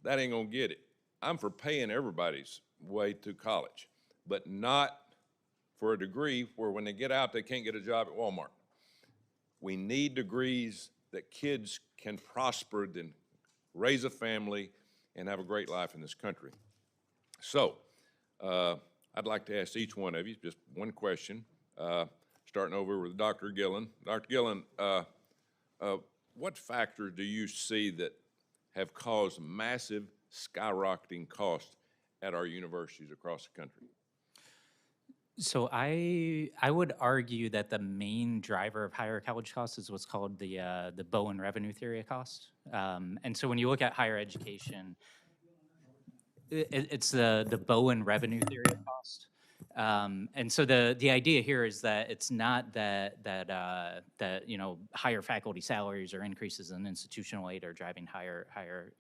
That ain't gonna get it. I'm for paying everybody's way to college, but not for a degree where when they get out, they can't get a job at Walmart. We need degrees that kids can prosper, then raise a family, and have a great life in this country. So, I'd like to ask each one of you just one question, starting over with Dr. Gillen. Dr. Gillen, what factors do you see that have caused massive skyrocketing costs at our universities across the country? So I would argue that the main driver of higher college costs is what's called the Bowen revenue theory of cost. And so when you look at higher education, it's the Bowen revenue theory of cost. And so the idea here is that it's not that you know, higher faculty salaries or increases in institutional aid are driving higher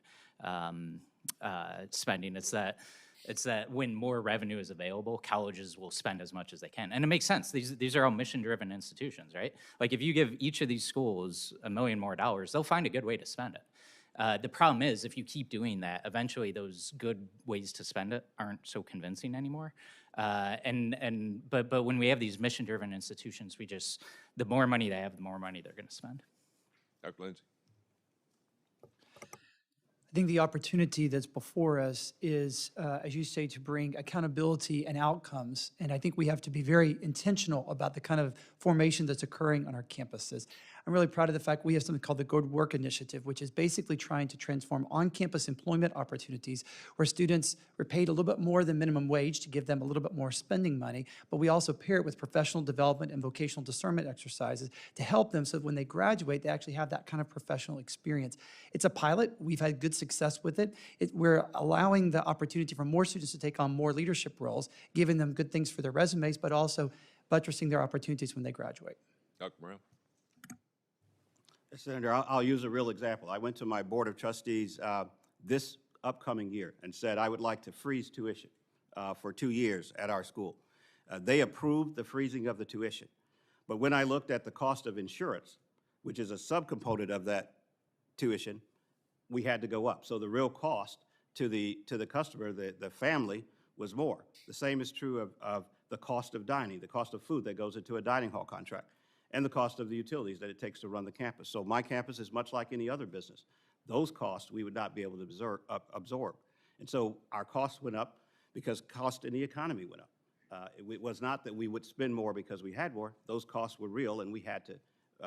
spending. It's that It's that when more revenue is available, colleges will spend as much as they can. And it makes sense. These are all mission-driven institutions, right? Like if you give each of these schools $1 million more, they'll find a good way to spend it. The problem is if you keep doing that, eventually those good ways to spend it aren't so convincing anymore. But when we have these mission-driven institutions, the more money they have, the more money they're going to spend. Dr. Lindsay. I think the opportunity that's before us is, as you say, to bring accountability and outcomes. And I think we have to be very intentional about the kind of formation that's occurring on our campuses. I'm really proud of the fact we have something called the Good Work Initiative, which is basically trying to transform on-campus employment opportunities where students are paid a little bit more than minimum wage to give them a little bit more spending money, but we also pair it with professional development and vocational discernment exercises to help them so that when they graduate, they actually have that kind of professional experience. It's a pilot. We've had good success with it. We're allowing the opportunity for more students to take on more leadership roles, giving them good things for their resumes, but also buttressing their opportunities when they graduate. Dr. Brown. Senator, I'll use a real example. I went to my Board of Trustees this upcoming year and said I would like to freeze tuition for 2 years at our school. They approved the freezing of the tuition. But when I looked at the cost of insurance, which is a subcomponent of that tuition, we had to go up. So the real cost to the customer, the family, was more. The same is true of the cost of dining, the cost of food that goes into a dining hall contract, and the cost of the utilities that it takes to run the campus. So my campus is much like any other business. Those costs we would not be able to absorb. And so our costs went up because cost in the economy went up. It was not that we would spend more because we had more. Those costs were real, and we had to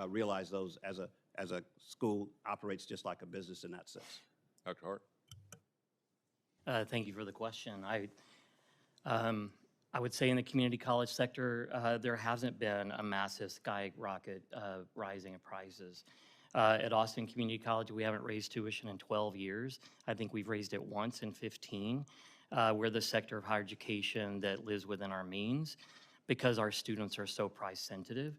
realize those as a school operates just like a business in that sense. Dr. Hart. Thank you for the question. I would say in the community college sector, there hasn't been a massive skyrocket rising of prices. At Austin Community College, we haven't raised tuition in 12 years. I think we've raised it once in 15. We're the sector of higher education that lives within our means because our students are so price sensitive.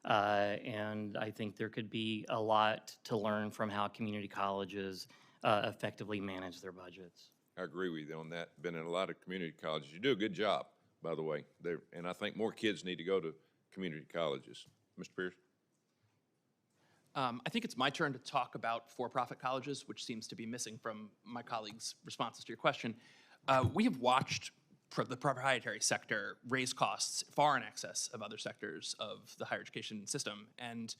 And I think there could be a lot to learn from how community colleges effectively manage their budgets. I agree with you on that. Been in a lot of community colleges. You do a good job, by the way. And I think more kids need to go to community colleges. Mr. Pierce? I think it's my turn to talk about for-profit colleges, which seems to be missing from my colleagues' responses to your question. We have watched the proprietary sector raise costs far in excess of other sectors of the higher education system. And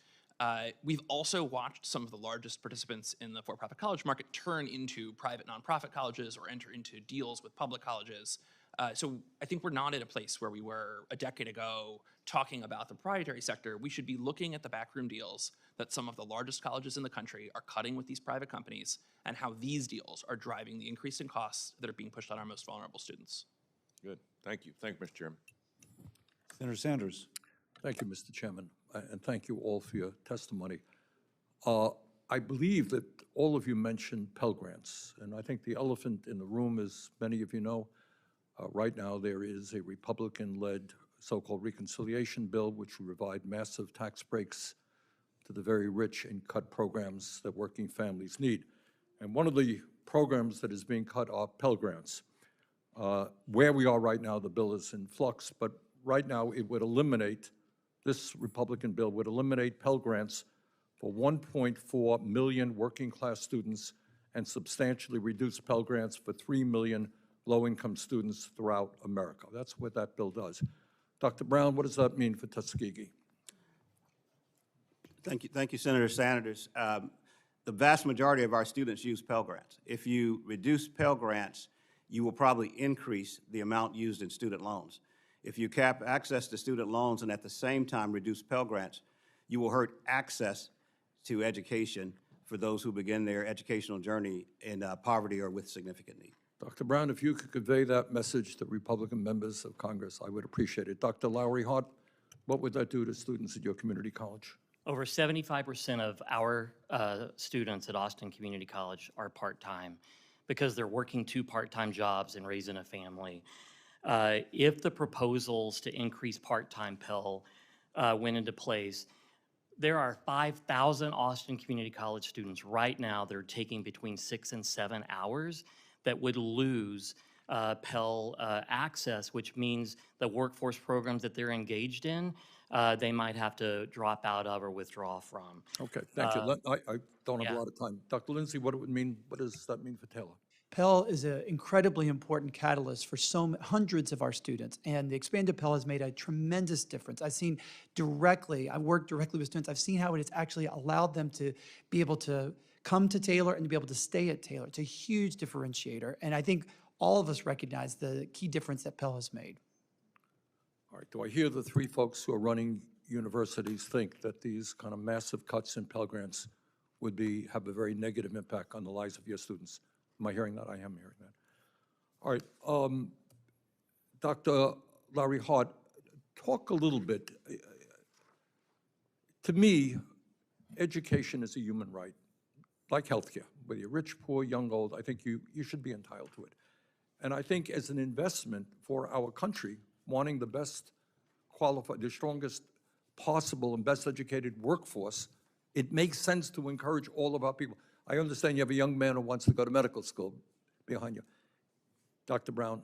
we've also watched some of the largest participants in the for-profit college market turn into private nonprofit colleges or enter into deals with public colleges. So I think we're not in a place where we were a decade ago talking about the proprietary sector. We should be looking at the backroom deals that some of the largest colleges in the country are cutting with these private companies and how these deals are driving the increase in costs that are being pushed on our most vulnerable students. Good. Thank you. Thank you, Mr. Chairman. Senator Sanders. Thank you, Mr. Chairman, and thank you all for your testimony. I believe that all of you mentioned Pell Grants, and I think the elephant in the room, as many of you know, right now there is a Republican-led so-called reconciliation bill which will provide massive tax breaks to the very rich and cut programs that working families need. And one of the programs that is being cut are Pell Grants. Where we are right now, the bill is in flux, but right now it would eliminate, this Republican bill would eliminate Pell Grants for 1.4 million working-class students and substantially reduce Pell Grants for 3 million low-income students throughout America. That's what that bill does. Dr. Brown, what does that mean for Tuskegee? Thank you, Senator Sanders. The vast majority of our students use Pell Grants. If you reduce Pell Grants, you will probably increase the amount used in student loans. If you cap access to student loans and at the same time reduce Pell Grants, you will hurt access to education for those who begin their educational journey in poverty or with significant need. Dr. Brown, if you could convey that message to Republican members of Congress, I would appreciate it. Dr. Lowery-Hart, what would that do to students at your community college? Over 75% of our students at Austin Community College are part-time because they're working 2 part-time jobs and raising a family. If the proposals to increase part-time Pell went into place, there are 5,000 Austin Community College students right now that are taking between 6 and 7 hours that would lose Pell access, which means the workforce programs that they're engaged in, they might have to drop out of or withdraw from. Okay, thank you. I don't have yeah. a lot of time. Dr. Lindsay, what does that mean for Taylor? Pell is an incredibly important catalyst for hundreds of our students, and the expanded Pell has made a tremendous difference. I've worked directly with students, I've seen how it has actually allowed them to be able to come to Taylor and to be able to stay at Taylor. It's a huge differentiator, and I think all of us recognize the key difference that Pell has made. All right, do I hear the three folks who are running universities think that these kind of massive cuts in Pell Grants would have a very negative impact on the lives of your students? Am I hearing that? I am hearing that. All right, Dr. Lowery-Hart, talk a little bit. To me, education is a human right, like healthcare. Whether you're rich, poor, young, old, I think you should be entitled to it. And I think as an investment for our country, wanting the best qualified, the strongest possible and best educated workforce, it makes sense to encourage all of our people. I understand you have a young man who wants to go to medical school behind you. Dr. Brown,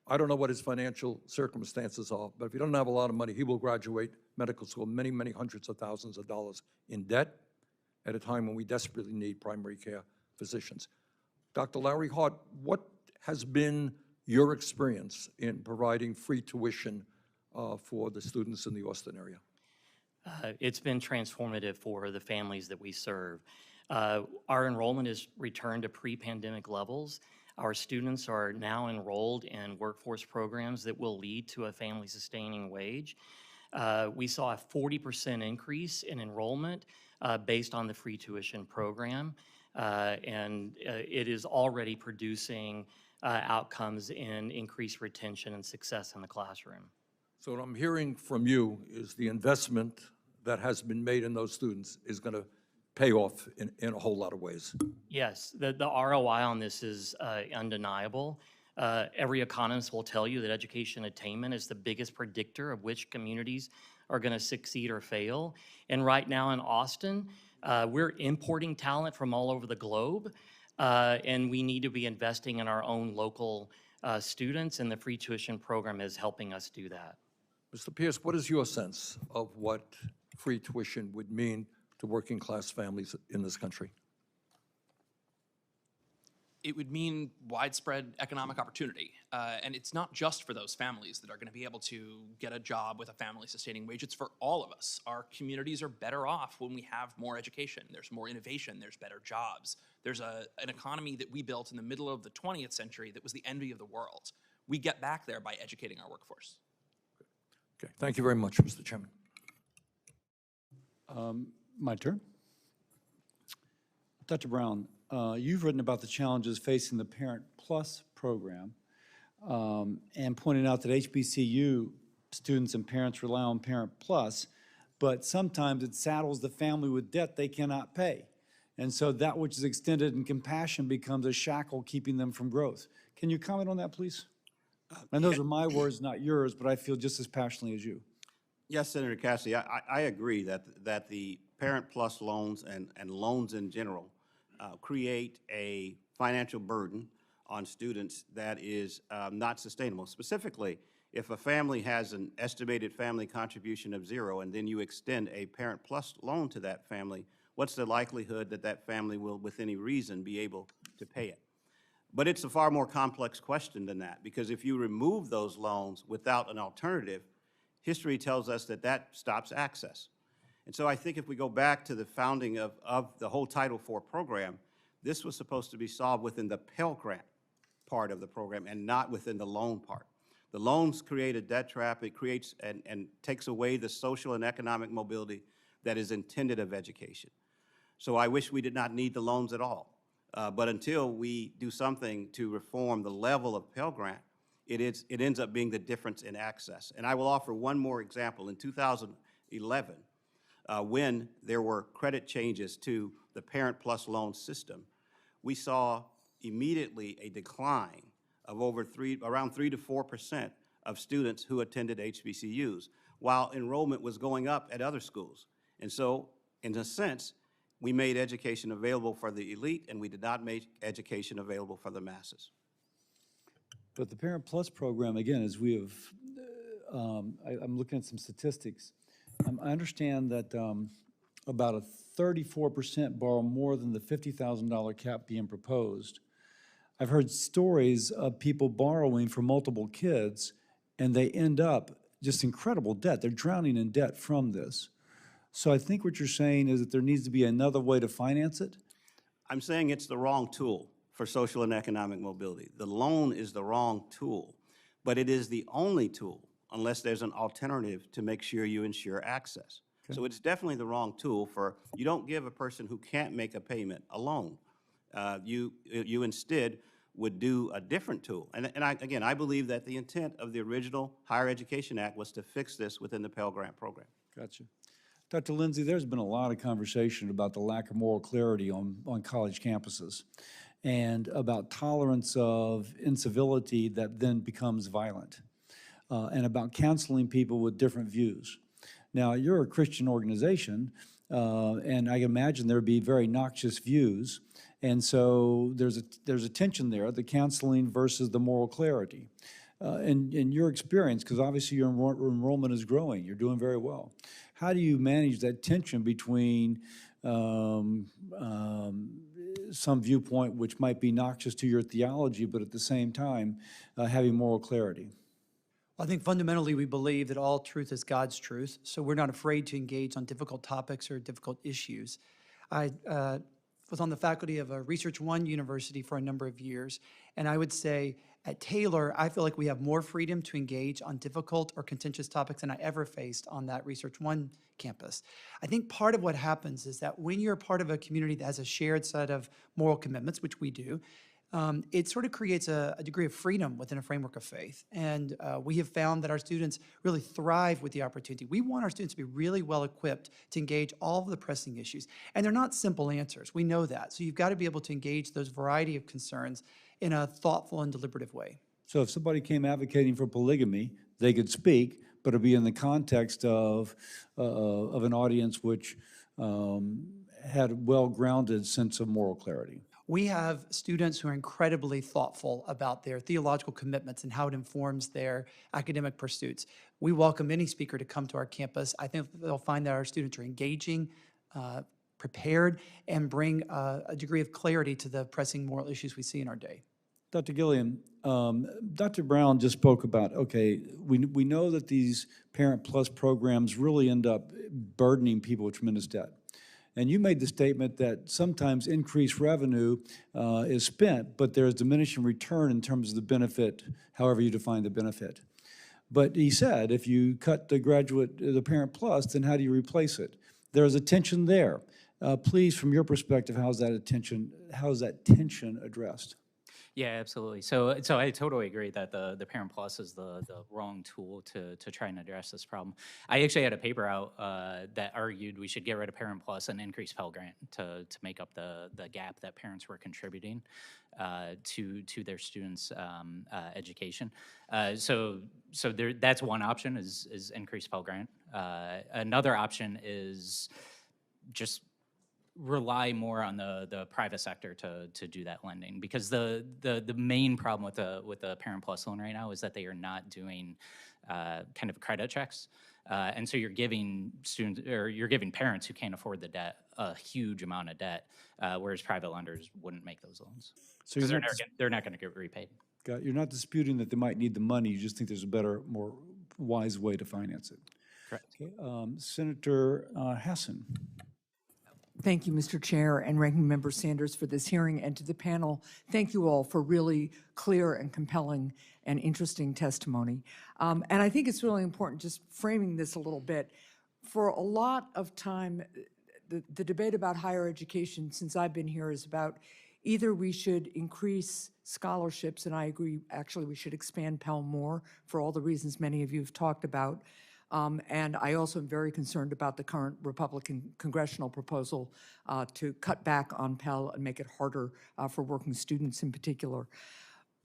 I don't know what his financial circumstances are, but if he doesn't have a lot of money, he will graduate medical school many, many hundreds of thousands of dollars in debt at a time when we desperately need primary care physicians. Dr. Lowery-Hart, what has been your experience in providing free tuition for the students in the Austin area? It's been transformative for the families that we serve. Our enrollment has returned to pre-pandemic levels. Our students are now enrolled in workforce programs that will lead to a family-sustaining wage. We saw a 40% increase in enrollment based on the free tuition program, and it is already producing outcomes in increased retention and success in the classroom. So what I'm hearing from you is the investment that has been made in those students is going to pay off in a whole lot of ways. Yes, the ROI on this is undeniable. Every economist will tell you that education attainment is the biggest predictor of which communities are going to succeed or fail. And right now in Austin, we're importing talent from all over the globe, and we need to be investing in our own local students, and the free tuition program is helping us do that. Mr. Pierce, what is your sense of what free tuition would mean to working class families in this country? It would mean widespread economic opportunity. And it's not just for those families that are going to be able to get a job with a family-sustaining wage. It's for all of us. Our communities are better off when we have more education. There's more innovation. There's better jobs. There's an economy that we built in the middle of the 20th century that was the envy of the world. We get back there by educating our workforce. Okay, thank you very much, Mr. Chairman. My turn. Dr. Brown, you've written about the challenges facing the Parent Plus program and pointed out that HBCU students and parents rely on Parent Plus, but sometimes it saddles the family with debt they cannot pay. And so that which is extended in compassion becomes a shackle keeping them from growth. Can you comment on that, please? And those are my words, not yours, but I feel just as passionately as you. Yes, Senator Cassidy, I agree that the Parent Plus loans and loans in general create a financial burden on students that is not sustainable. Specifically, if a family has an estimated family contribution of 0 and then you extend a Parent Plus loan to that family, what's the likelihood that that family will, with any reason, be able to pay it? But it's a far more complex question than that, because if you remove those loans without an alternative, history tells us that that stops access. And so I think if we go back to the founding of the whole Title IV program, this was supposed to be solved within the Pell Grant part of the program and not within the loan part. The loans create a debt trap. It creates and takes away the social and economic mobility that is intended of education. So I wish we did not need the loans at all. But until we do something to reform the level of Pell Grant, it ends up being the difference in access. And I will offer one more example. In 2011, when there were credit changes to the Parent Plus loan system, we saw immediately a decline of around 3 to 4% of students who attended HBCUs, while enrollment was going up at other schools. And so, in a sense, we made education available for the elite, and we did not make education available for the masses. But the Parent Plus program, again, as we have, I'm looking at some statistics. I understand that about a 34% borrow more than the $50,000 cap being proposed. I've heard stories of people borrowing for multiple kids, and they end up just incredible debt. They're drowning in debt from this. So I think what you're saying is that there needs to be another way to finance it? I'm saying it's the wrong tool for social and economic mobility. The loan is the wrong tool, but it is the only tool unless there's an alternative to make sure you ensure access. Okay. So it's definitely the wrong tool for, you don't give a person who can't make a payment a loan. You instead would do a different tool. And again, I believe that the intent of the original Higher Education Act was to fix this within the Pell Grant program. Gotcha. Dr. Lindsay, there's been a lot of conversation about the lack of moral clarity on college campuses and about tolerance of incivility that then becomes violent, and about counseling people with different views. Now, you're a Christian organization, and I imagine there'd be very noxious views, and so there's a tension there, the counseling versus the moral clarity. In your experience, because obviously your enrollment is growing, you're doing very well. How do you manage that tension between some viewpoint which might be noxious to your theology, but at the same time having moral clarity? I think fundamentally we believe that all truth is God's truth, so we're not afraid to engage on difficult topics or difficult issues. I was on the faculty of a Research One university for a number of years, and I would say at Taylor, I feel like we have more freedom to engage on difficult or contentious topics than I ever faced on that Research One campus. I think part of what happens is that when you're part of a community that has a shared set of moral commitments, which we do, it sort of creates a degree of freedom within a framework of faith. And we have found that our students really thrive with the opportunity. We want our students to be really well equipped to engage all of the pressing issues. And they're not simple answers. We know that. So you've got to be able to engage those variety of concerns in a thoughtful and deliberative way. So if somebody came advocating for polygamy, they could speak, but it'd be in the context of an audience which had a well-grounded sense of moral clarity. We have students who are incredibly thoughtful about their theological commitments and how it informs their academic pursuits. We welcome any speaker to come to our campus. I think they'll find that our students are engaging, prepared, and bring a degree of clarity to the pressing moral issues we see in our day. Dr. Gillen, Dr. Brown just spoke about, okay, we know that these Parent Plus programs really end up burdening people with tremendous debt. And you made the statement that sometimes increased revenue is spent, but there's diminishing return in terms of the benefit, however you define the benefit. But he said, if you cut the Parent Plus, then how do you replace it? There's a tension there. Please, from your perspective, how is that tension addressed? Yeah, absolutely. So I totally agree that the Parent Plus is the wrong tool to try and address this problem. I actually had a paper out that argued we should get rid of Parent Plus and increase Pell Grant to make up the gap that parents were contributing to their students' education. So that's one option is increase Pell Grant. Another option is just rely more on the private sector to do that lending, because the main problem with the Parent Plus loan right now is that they are not doing kind of credit checks, and so you're giving students, or you're giving parents who can't afford the debt a huge amount of debt, whereas private lenders wouldn't make those loans. So they're not going to get repaid. You're not disputing that they might need the money. You just think there's a better, more wise way to finance it. Correct. Okay. Senator Hassan. Thank you, Mr. Chair and Ranking Member Sanders, for this hearing, and to the panel, thank you all for really clear and compelling and interesting testimony. And I think it's really important, just framing this a little bit. For a lot of time, the debate about higher education since I've been here is about either we should increase scholarships, and I agree, actually we should expand Pell more for all the reasons many of you have talked about. And I also am very concerned about the current Republican congressional proposal to cut back on Pell and make it harder for working students in particular.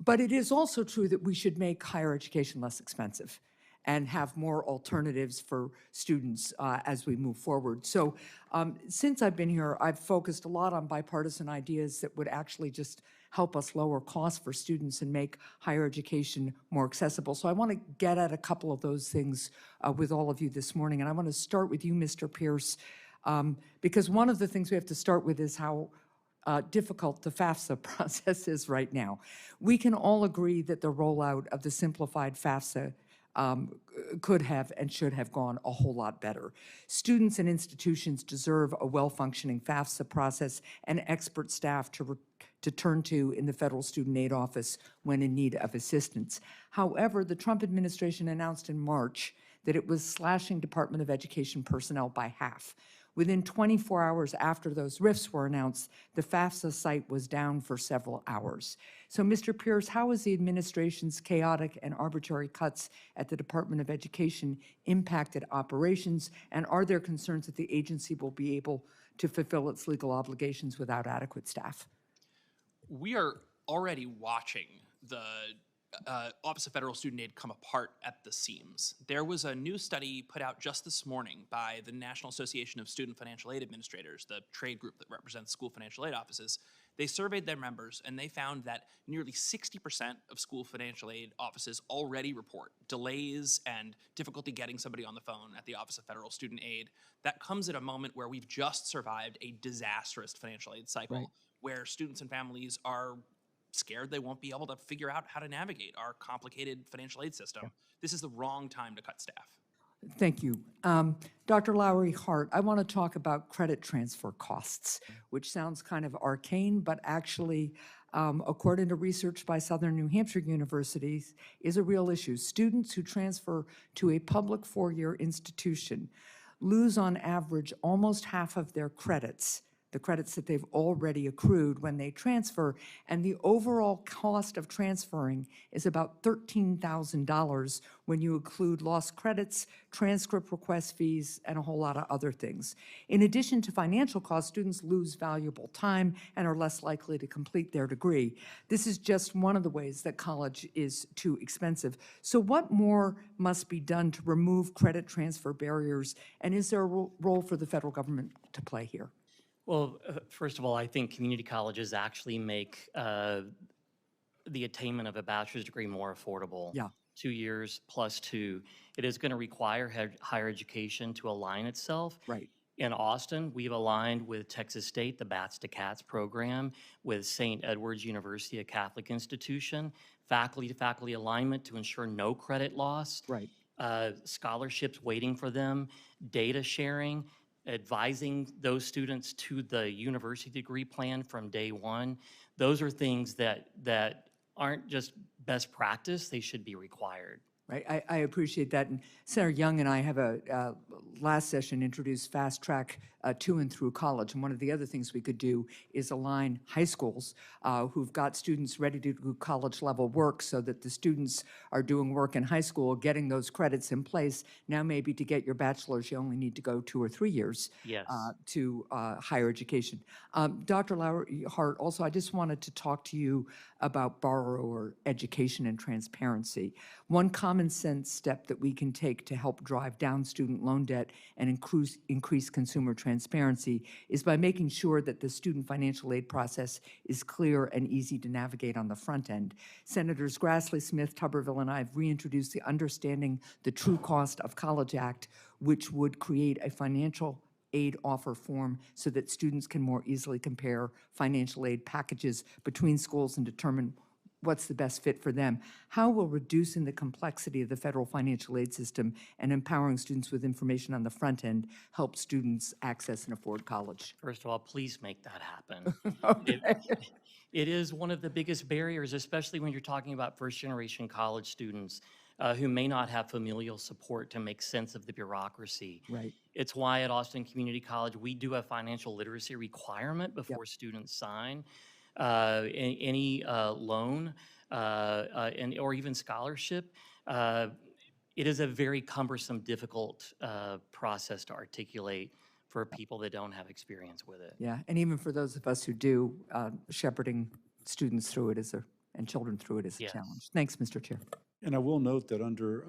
But it is also true that we should make higher education less expensive and have more alternatives for students as we move forward. So since I've been here, I've focused a lot on bipartisan ideas that would actually just help us lower costs for students and make higher education more accessible. So I want to get at a couple of those things with all of you this morning. And I want to start with you, Mr. Pierce, because one of the things we have to start with is how difficult the FAFSA process is right now. We can all agree that the rollout of the simplified FAFSA could have and should have gone a whole lot better. Students and institutions deserve a well-functioning FAFSA process and expert staff to turn to in the Federal Student Aid Office when in need of assistance. However, the Trump administration announced in March that it was slashing Department of Education personnel by half. Within 24 hours after those rifts were announced, the FAFSA site was down for several hours. So, Mr. Pierce, how has the administration's chaotic and arbitrary cuts at the Department of Education impacted operations, and are there concerns that the agency will be able to fulfill its legal obligations without adequate staff? We are already watching the Office of Federal Student Aid come apart at the seams. There was a new study put out just this morning by the National Association of Student Financial Aid Administrators, the trade group that represents school financial aid offices. They surveyed their members, and they found that nearly 60% of school financial aid offices already report delays and difficulty getting somebody on the phone at the Office of Federal Student Aid. That comes at a moment where we've just survived a disastrous financial aid cycle, where students and families are scared they won't be able to figure out how to navigate our complicated financial aid system. This is the wrong time to cut staff. Thank you. Dr. Lowery-Hart, I want to talk about credit transfer costs, which sounds kind of arcane, but actually, according to research by Southern New Hampshire universities, is a real issue. Students who transfer to a public four-year institution lose on average almost half of their credits, the credits that they've already accrued when they transfer, and the overall cost of transferring is about $13,000 when you include lost credits, transcript request fees, and a whole lot of other things. In addition to financial costs, students lose valuable time and are less likely to complete their degree. This is just one of the ways that college is too expensive. So what more must be done to remove credit transfer barriers, and is there a role for the federal government to play here? Well, first of all, I think community colleges actually make the attainment of a bachelor's degree more affordable. Yeah. 2 years plus 2. It is going to require higher education to align itself. Right. In Austin, we've aligned with Texas State, the Bats to Cats program, with St. Edward's University, a Catholic institution, faculty-to-faculty alignment to ensure no credit loss. Right. Scholarships waiting for them, data sharing, advising those students to the university degree plan from day one. Those are things that aren't just best practice, they should be required. Right, I appreciate that. And Senator Young and I have last session introduced fast track to and through college. And one of the other things we could do is align high schools who've got students ready to do college level work so that the students are doing work in high school, getting those credits in place. Now maybe to get your bachelor's, you only need to go 2 or 3 years to higher education. Dr. Lowery-Hart, also I just wanted to talk to you about borrower education and transparency. One common sense step that we can take to help drive down student loan debt and increase consumer transparency is by making sure that the student financial aid process is clear and easy to navigate on the front end. Senators Grassley, Smith, Tuberville, and I have reintroduced the Understanding the True Cost of College Act, which would create a financial aid offer form so that students can more easily compare financial aid packages between schools and determine what's the best fit for them. How will reducing the complexity of the federal financial aid system and empowering students with information on the front end help students access and afford college? First of all, please make that happen. Okay. It is one of the biggest barriers, especially when you're talking about first-generation college students who may not have familial support to make sense of the bureaucracy. Right. It's why at Austin Community College, we do a financial literacy requirement before students sign any loan or even scholarship. It is a very cumbersome, difficult process to articulate for people that don't have experience with it. Yeah, and even for those of us who do, shepherding students through it and children through it is a challenge. Thanks, Mr. Chair. And I will note that under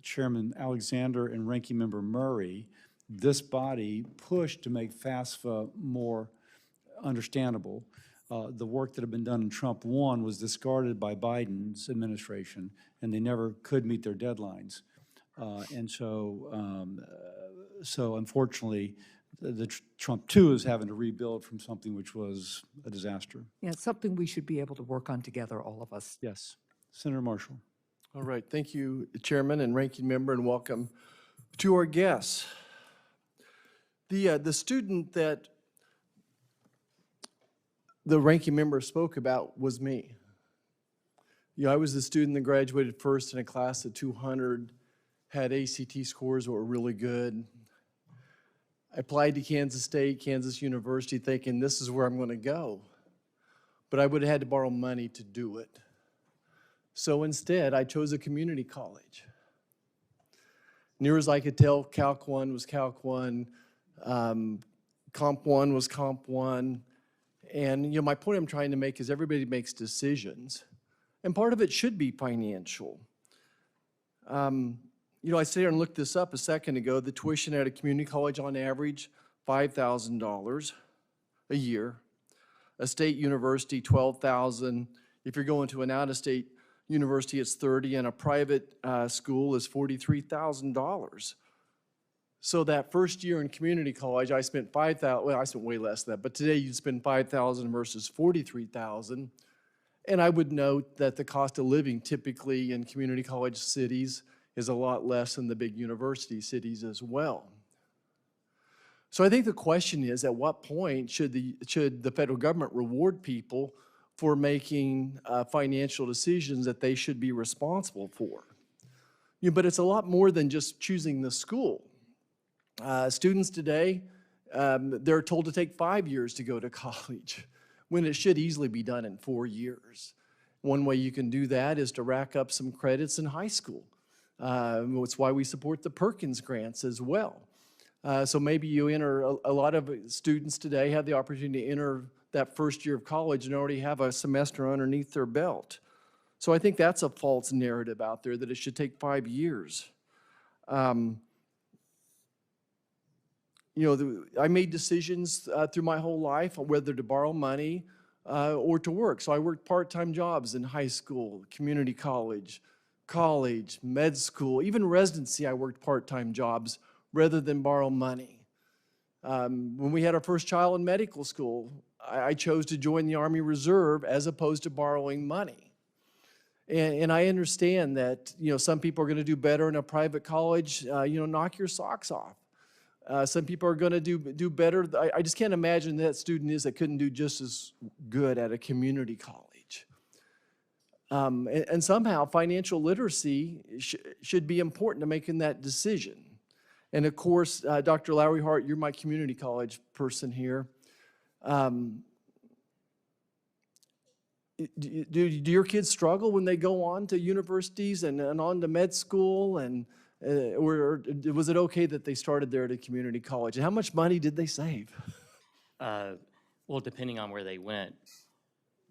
Chairman Alexander and Ranking Member Murray, this body pushed to make FAFSA more understandable. the work that had been done in Trump 1 was discarded by Biden's administration, and they never could meet their deadlines. So unfortunately, Trump 2 is having to rebuild from something which was a disaster. Yeah, it's something we should be able to work on together, all of us. Yes. Senator Marshall. All right, thank you, Chairman and Ranking Member, and welcome to our guests. The student that the Ranking Member spoke about was me. You know, I was the student that graduated first in a class of 200, had ACT scores that were really good. I applied to Kansas State, Kansas University, thinking this is where I'm going to go. But I would have had to borrow money to do it. So instead, I chose a community college. Near as I could tell, Calc 1 was Calc 1, Comp 1 was Comp 1. And you know, my point I'm trying to make is everybody makes decisions. And part of it should be financial. You know, I sat here and looked this up a second ago. The tuition at a community college on average, $5,000 a year. A state university, $12,000. If you're going to an out-of-state university, it's $30,000, and a private school is $43,000. So that first year in community college, I spent $5,000. Well, I spent way less than that, but today you'd spend $5,000 versus $43,000. And I would note that the cost of living typically in community college cities is a lot less than the big university cities as well. So I think the question is, at what point should the federal government reward people for making financial decisions that they should be responsible for? You know, but it's a lot more than just choosing the school. Students today, they're told to take 5 years to go to college, when it should easily be done in 4 years. One way you can do that is to rack up some credits in high school. It's why we support the Perkins grants as well. So maybe you enter, a lot of students today have the opportunity to enter that first year of college and already have a semester underneath their belt. So I think that's a false narrative out there that it should take 5 years. You know, I made decisions through my whole life on whether to borrow money or to work. So I worked part-time jobs in high school, community college, med school, even residency. I worked part-time jobs rather than borrow money. When we had our first child in medical school, I chose to join the Army Reserve as opposed to borrowing money. And I understand that, you know, some people are going to do better in a private college. You know, knock your socks off. Some people are going to do better. I just can't imagine that student that couldn't do just as good at a community college. And somehow financial literacy should be important to making that decision. And of course, Dr. Lowery-Hart, you're my community college person here. Do your kids struggle when they go on to universities and on to med school? Or was it okay that they started there at a community college? And how much money did they save? Well, depending on where they went,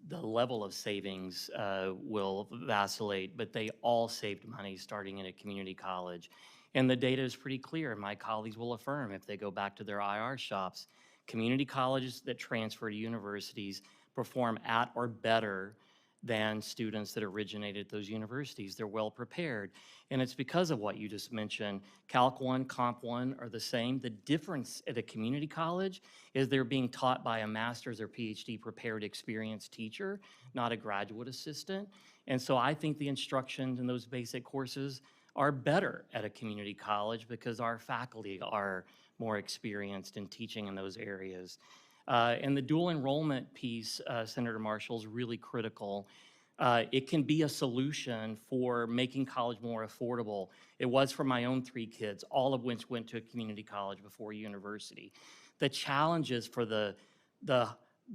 the level of savings will vacillate, but they all saved money starting in a community college. And the data is pretty clear. My colleagues will affirm if they go back to their IR shops, community colleges that transfer to universities perform at or better than students that originated at those universities. They're well prepared. And it's because of what you just mentioned. Calc 1, Comp 1 are the same. The difference at a community college is they're being taught by a master's or PhD prepared experienced teacher, not a graduate assistant. And so I think the instructions in those basic courses are better at a community college because our faculty are more experienced in teaching in those areas. And the dual enrollment piece, Senator Marshall, is really critical. It can be a solution for making college more affordable. It was for my own 3 kids, all of which went to a community college before university. The challenges for the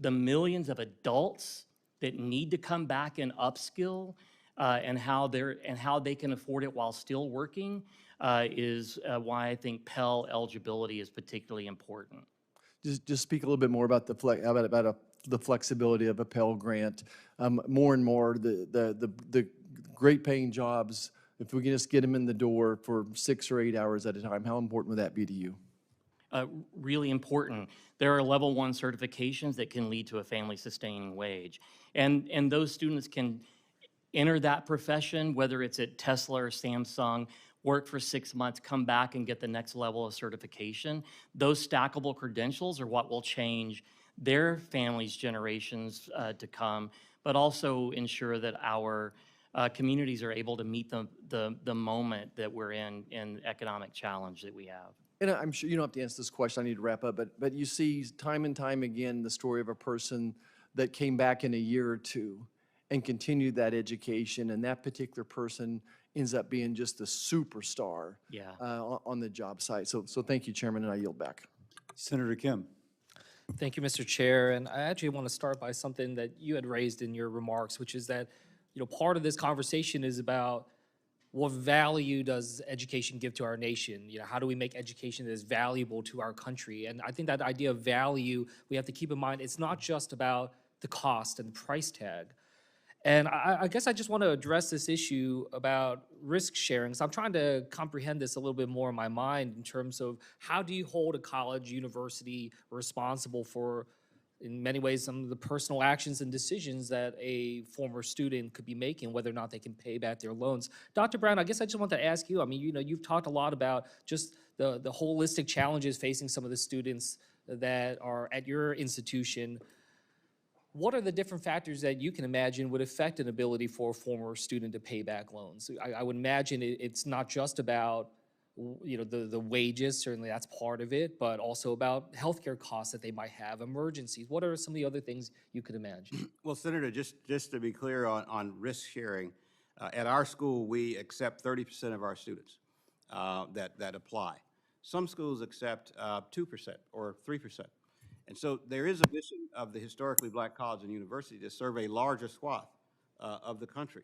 millions of adults that need to come back and upskill and how they can afford it while still working is why I think Pell eligibility is particularly important. Just speak a little bit more about the flexibility of a Pell Grant. More and more, the great paying jobs, if we can just get them in the door for 6 or 8 hours at a time, how important would that be to you? really important. There are level 1 certifications that can lead to a family sustaining wage. And those students can enter that profession, whether it's at Tesla or Samsung, work for 6 months, come back and get the next level of certification. Those stackable credentials are what will change their families' generations to come, but also ensure that our communities are able to meet the moment that we're in economic challenge that we have. And I'm sure you don't have to answer this question, I need to wrap up, but you see time and time again the story of a person that came back in a year or two and continued that education, and that particular person ends up being just a superstar Yeah. on the job site. So thank you, Chairman, and I yield back. Senator Kim. Thank you, Mr. Chair. And I actually want to start by something that you had raised in your remarks, which is that, part of this conversation is about what value does education give to our nation? How do we make education as valuable to our country? And I think that idea of value, we have to keep in mind, it's not just about the cost and the price tag. And I guess I just want to address this issue about risk sharing. So I'm trying to comprehend this a little bit more in my mind in terms of how do you hold a college, university responsible for, in many ways, some of the personal actions and decisions that a former student could be making, whether or not they can pay back their loans. Dr. Brown, I guess I just want to ask you, you've talked a lot about just the holistic challenges facing some of the students that are at your institution. What are the different factors that you can imagine would affect an ability for a former student to pay back loans? I would imagine it's not just about the wages, certainly that's part of it, but also about healthcare costs that they might have, emergencies. What are some of the other things you could imagine? Well, Senator, just to be clear on risk sharing, at our school, we accept 30% of our students that apply. Some schools accept 2% or 3%. And so there is a mission of the historically black college and university to serve a larger swath of the country.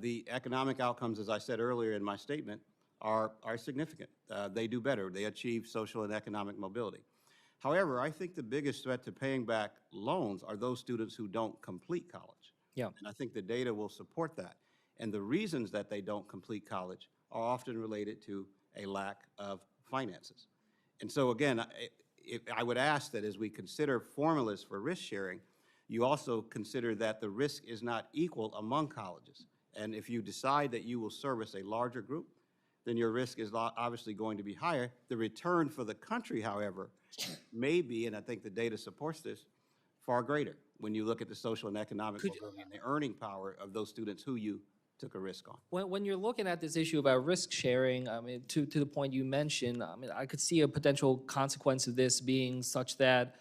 The economic outcomes, as I said earlier in my statement, are significant. They do better. They achieve social and economic mobility. However, I think the biggest threat to paying back loans are those students who don't complete college. Yeah. And I think the data will support that. And the reasons that they don't complete college are often related to a lack of finances. And so again, I would ask that as we consider formulas for risk sharing, you also consider that the risk is not equal among colleges. And if you decide that you will service a larger group, then your risk is obviously going to be higher. The return for the country, however, may be, and I think the data supports this, far greater when you look at the social and economic mobility and the earning power of those students who you took a risk on. When you're looking at this issue about risk sharing, to the point you mentioned, I could see a potential consequence of this being such that,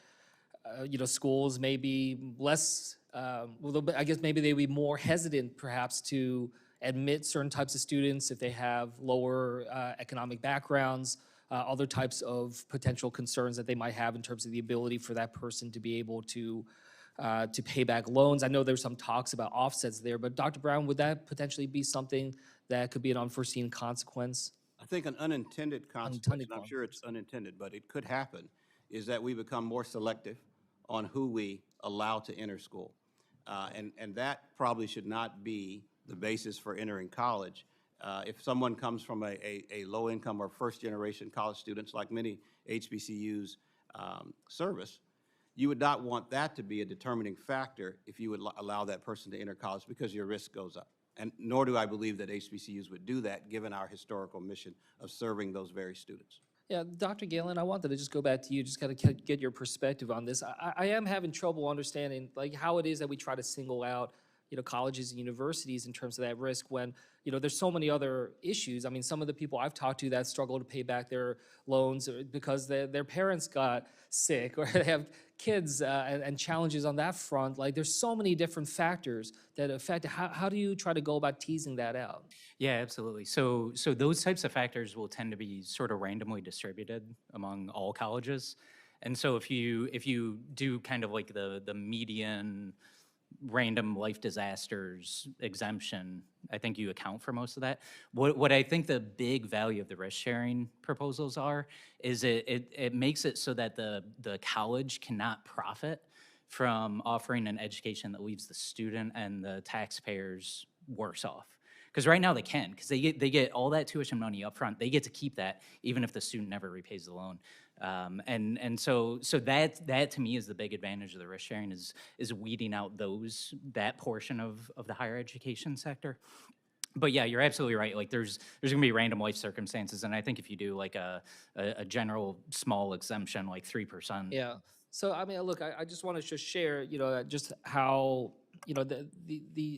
schools may be less, I guess maybe they would be more hesitant perhaps to admit certain types of students if they have lower economic backgrounds, other types of potential concerns that they might have in terms of the ability for that person to be able to pay back loans. I know there's some talks about offsets there, but Dr. Brown, would that potentially be something that could be an unforeseen consequence? I think an unintended consequence, and I'm sure it's unintended, but it could happen, is that we become more selective on who we allow to enter school. And that probably should not be the basis for entering college. If someone comes from a low-income or first-generation college students, like many HBCUs service, you would not want that to be a determining factor if you would allow that person to enter college, because your risk goes up. And nor do I believe that HBCUs would do that, given our historical mission of serving those very students. Yeah, Dr. Gillen, I wanted to just go back to you, just kind of get your perspective on this. I am having trouble understanding how it is that we try to single out colleges and universities in terms of that risk when, there's so many other issues. Some of the people I've talked to that struggle to pay back their loans because their parents got sick or they have kids and challenges on that front. There's so many different factors that affect. How do you try to go about teasing that out? Yeah, absolutely. So those types of factors will tend to be sort of randomly distributed among all colleges. And so if you do kind of like the median random life disasters exemption, I think you account for most of that. What I think the big value of the risk sharing proposals are is it makes it so that the college cannot profit from offering an education that leaves the student and the taxpayers worse off. Because right now they can, because they get all that tuition money up front. They get to keep that even if the student never repays the loan. So that to me is the big advantage of the risk sharing is weeding out that portion of the higher education sector. But yeah, you're absolutely right. Like there's gonna be random life circumstances, and I think if you do like a general small exemption, like 3%. Yeah. So I mean, look, I just want to just share, just how,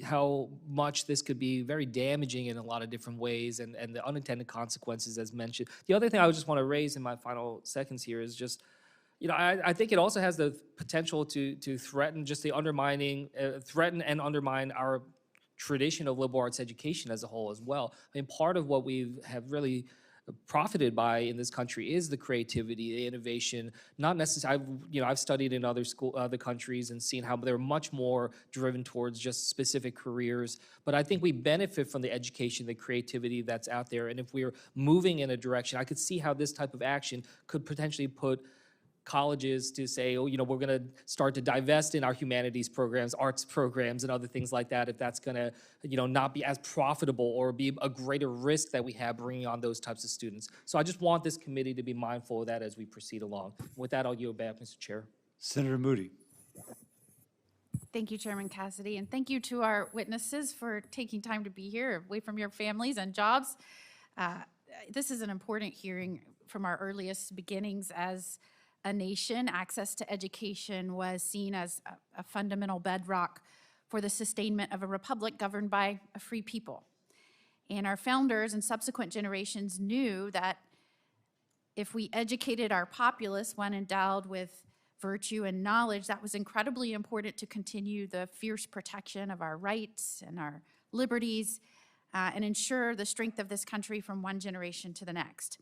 how much this could be very damaging in a lot of different ways, and the unintended consequences as mentioned. The other thing I would just want to raise in my final seconds here is just, I think it also has the potential to threaten just the threaten and undermine our tradition of liberal arts education as a whole as well. I mean, part of what we have really profited by in this country is the creativity, the innovation. Not necessarily, I've studied in other countries and seen how they're much more driven towards just specific careers. But I think we benefit from the education, the creativity that's out there. And if we're moving in a direction, I could see how this type of action could potentially put colleges to say, we're going to start to divest in our humanities programs, arts programs, and other things like that, if that's going to, not be as profitable or be a greater risk that we have bringing on those types of students. So I just want this committee to be mindful of that as we proceed along. With that, I'll yield back, Mr. Chair. Senator Moody. Thank you, Chairman Cassidy, and thank you to our witnesses for taking time to be here, away from your families and jobs. This is an important hearing from our earliest beginnings as a nation. Access to education was seen as a fundamental bedrock for the sustainment of a republic governed by a free people. And our founders and subsequent generations knew that if we educated our populace, one endowed with virtue and knowledge, that was incredibly important to continue the fierce protection of our rights and our liberties and ensure the strength of this country from one generation to the next.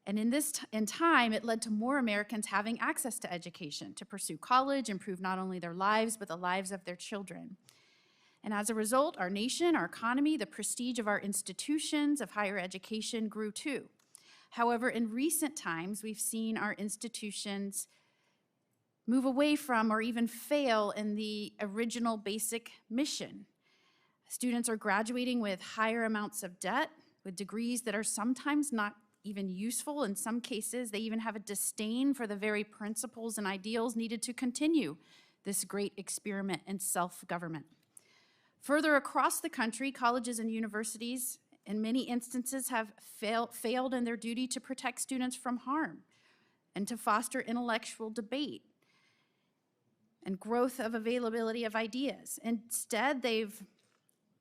And in time, it led to more Americans having access to education, to pursue college, improve not only their lives, but the lives of their children. And as a result, our nation, our economy, the prestige of our institutions of higher education grew too. However, in recent times, we've seen our institutions move away from or even fail in the original basic mission. Students are graduating with higher amounts of debt, with degrees that are sometimes not even useful. In some cases, they even have a disdain for the very principles and ideals needed to continue this great experiment in self-government. Further across the country, colleges and universities in many instances have failed in their duty to protect students from harm and to foster intellectual debate and growth of availability of ideas. Instead, they've,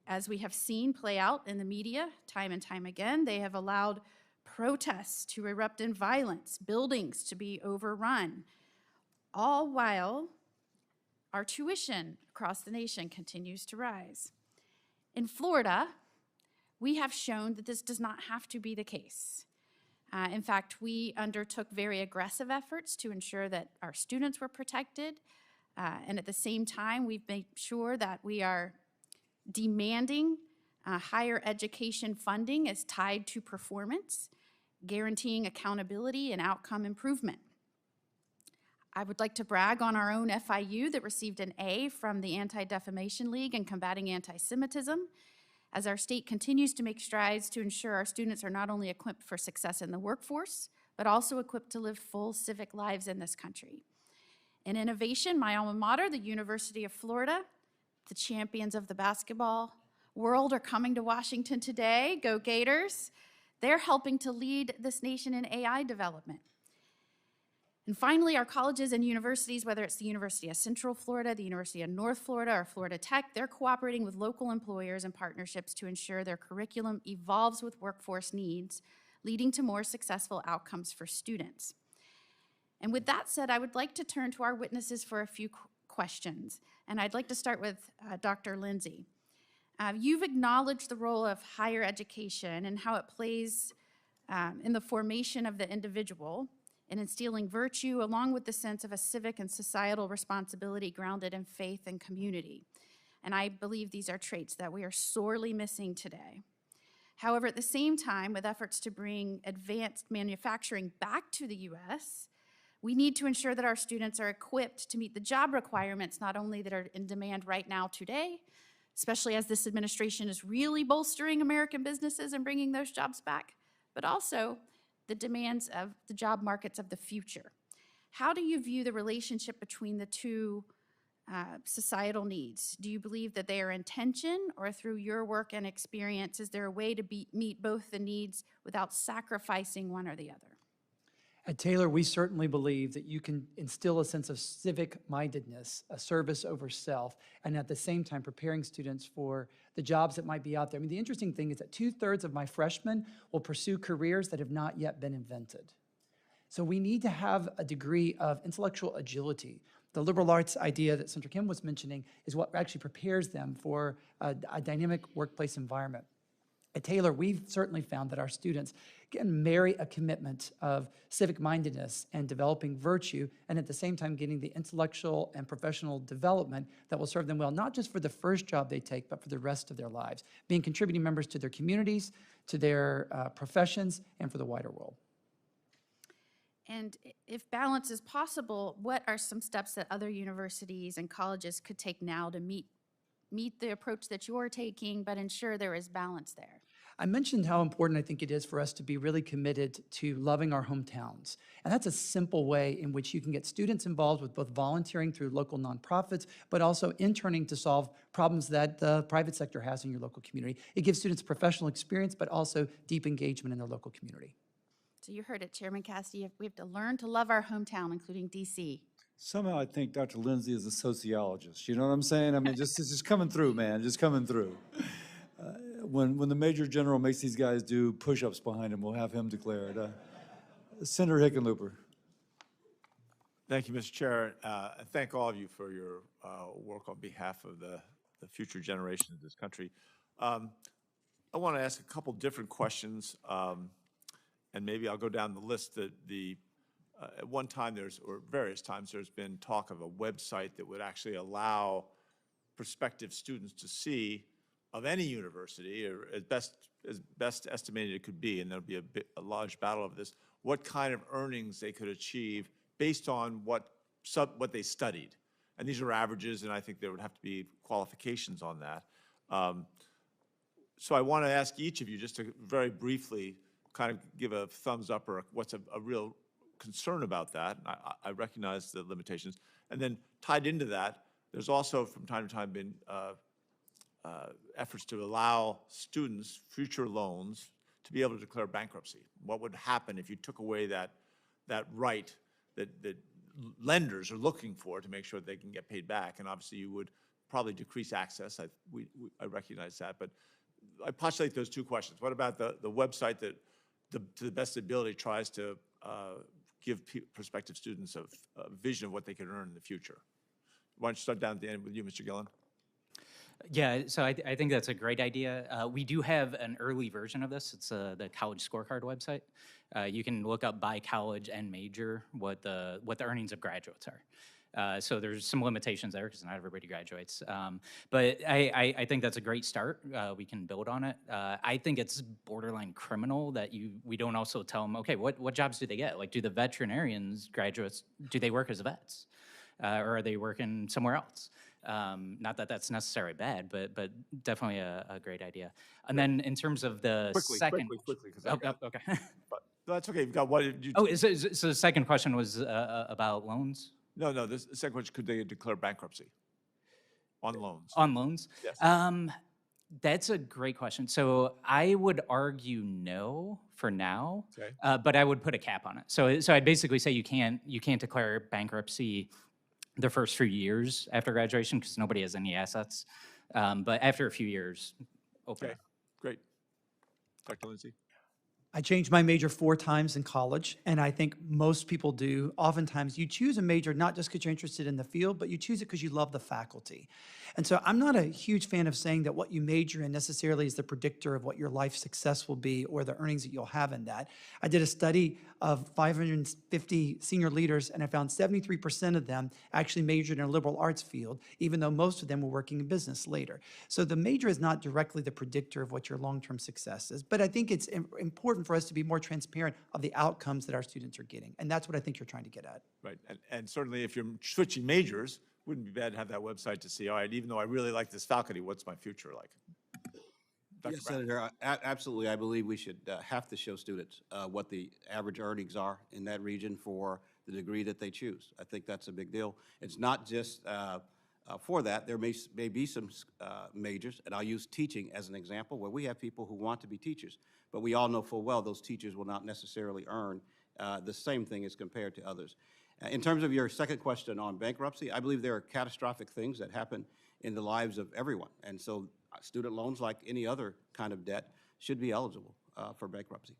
as we have seen play out in the media time and time again, they have allowed protests to erupt in violence, buildings to be overrun, all while our tuition across the nation continues to rise. In Florida, we have shown that this does not have to be the case. In fact, we undertook very aggressive efforts to ensure that our students were protected, and at the same time, we've made sure that we are demanding higher education funding is tied to performance, guaranteeing accountability and outcome improvement. I would like to brag on our own FIU that received an A from the Anti-Defamation League in combating anti-Semitism, as our state continues to make strides to ensure our students are not only equipped for success in the workforce, but also equipped to live full civic lives in this country. In innovation, my alma mater, the University of Florida, the champions of the basketball world are coming to Washington today. Go Gators. They're helping to lead this nation in AI development. And finally, our colleges and universities, whether it's the University of Central Florida, the University of North Florida, or Florida Tech, they're cooperating with local employers and partnerships to ensure their curriculum evolves with workforce needs, leading to more successful outcomes for students. And with that said, I would like to turn to our witnesses for a few questions. And I'd like to start with Dr. Lindsay. You've acknowledged the role of higher education and how it plays in the formation of the individual and instilling virtue along with the sense of a civic and societal responsibility grounded in faith and community. And I believe these are traits that we are sorely missing today. However, at the same time, with efforts to bring advanced manufacturing back to the U.S., we need to ensure that our students are equipped to meet the job requirements, not only that are in demand right now today, especially as this administration is really bolstering American businesses and bringing those jobs back, but also the demands of the job markets of the future. How do you view the relationship between the two societal needs? Do you believe that they are in tension, or through your work and experience, is there a way to meet both the needs without sacrificing one or the other? At Taylor, we certainly believe that you can instill a sense of civic mindedness, a service over self, and at the same time preparing students for the jobs that might be out there. I mean, the interesting thing is that 2/3 of my freshmen will pursue careers that have not yet been invented. So we need to have a degree of intellectual agility. The liberal arts idea that Senator Kim was mentioning is what actually prepares them for a dynamic workplace environment. At Taylor, we've certainly found that our students can marry a commitment of civic mindedness and developing virtue, and at the same time getting the intellectual and professional development that will serve them well, not just for the first job they take, but for the rest of their lives, being contributing members to their communities, to their professions, and for the wider world. And if balance is possible, what are some steps that other universities and colleges could take now to meet the approach that you're taking, but ensure there is balance there? I mentioned how important I think it is for us to be really committed to loving our hometowns. And that's a simple way in which you can get students involved with both volunteering through local nonprofits, but also interning to solve problems that the private sector has in your local community. It gives students professional experience, but also deep engagement in their local community. So you heard it, Chairman Cassidy, we have to learn to love our hometown, including DC. Somehow I think Dr. Lindsay is a sociologist. You know what I'm saying? I mean, it's just coming through, man, just coming through. When the Major General makes these guys do push-ups behind him, we'll have him declare it. Senator Hickenlooper. Thank you, Mr. Chair. And thank all of you for your work on behalf of the future generations of this country. I want to ask a couple different questions, and maybe I'll go down the list. At one time, or various times, there's been talk of a website that would actually allow prospective students to see of any university, or as best estimated it could be, and there'll be a large battle over this, what kind of earnings they could achieve based on what they studied. And these are averages, and I think there would have to be qualifications on that. So I want to ask each of you just to very briefly kind of give a thumbs up or what's a real concern about that. I recognize the limitations. And then tied into that, there's also from time to time been efforts to allow students future loans to be able to declare bankruptcy. What would happen if you took away that right that lenders are looking for to make sure that they can get paid back? And obviously you would probably decrease access. I recognize that, but I postulate those two questions. What about the website that to the best ability tries to give prospective students a vision of what they can earn in the future? Why don't you start down at the end with you, Mr. Gillen? Yeah, so I think that's a great idea. We do have an early version of this. It's the College Scorecard website. You can look up by college and major what the earnings of graduates are. So there's some limitations there because not everybody graduates. But I think that's a great start. We can build on it. I think it's borderline criminal that we don't also tell them, okay, what jobs do they get? Like, do the veterinarians graduates, do they work as vets? Or are they working somewhere else? Not that that's necessarily bad, but definitely a great idea. And then in terms of the second... Quickly, okay. But that's okay. You've got what? So the second question was about loans? No, the second question, could they declare bankruptcy on loans? On loans? Yes. That's a great question. So I would argue no for now, Okay. But I would put a cap on it. So I'd basically say you can't declare bankruptcy the first few years after graduation because nobody has any assets. But after a few years, open Okay, up. great. Dr. Lindsay? I changed my major 4 times in college, and I think most people do. Oftentimes, you choose a major not just because you're interested in the field, but you choose it because you love the faculty. And so I'm not a huge fan of saying that what you major in necessarily is the predictor of what your life success will be or the earnings that you'll have in that. I did a study of 550 senior leaders, and I found 73% of them actually majored in a liberal arts field, even though most of them were working in business later. So the major is not directly the predictor of what your long-term success is, but I think it's important for us to be more transparent of the outcomes that our students are getting, and that's what I think you're trying to get at. Right, and certainly if you're switching majors, wouldn't be bad to have that website to see, all right, even though I really like this faculty, what's my future like? Dr. Yes, Brown. Senator, absolutely. I believe we should have to show students what the average earnings are in that region for the degree that they choose. I think that's a big deal. It's not just for that. There may be some majors, and I'll use teaching as an example, where we have people who want to be teachers, but we all know full well those teachers will not necessarily earn the same thing as compared to others. In terms of your second question on bankruptcy, I believe there are catastrophic things that happen in the lives of everyone, and so student loans, like any other kind of debt, should be eligible for bankruptcy.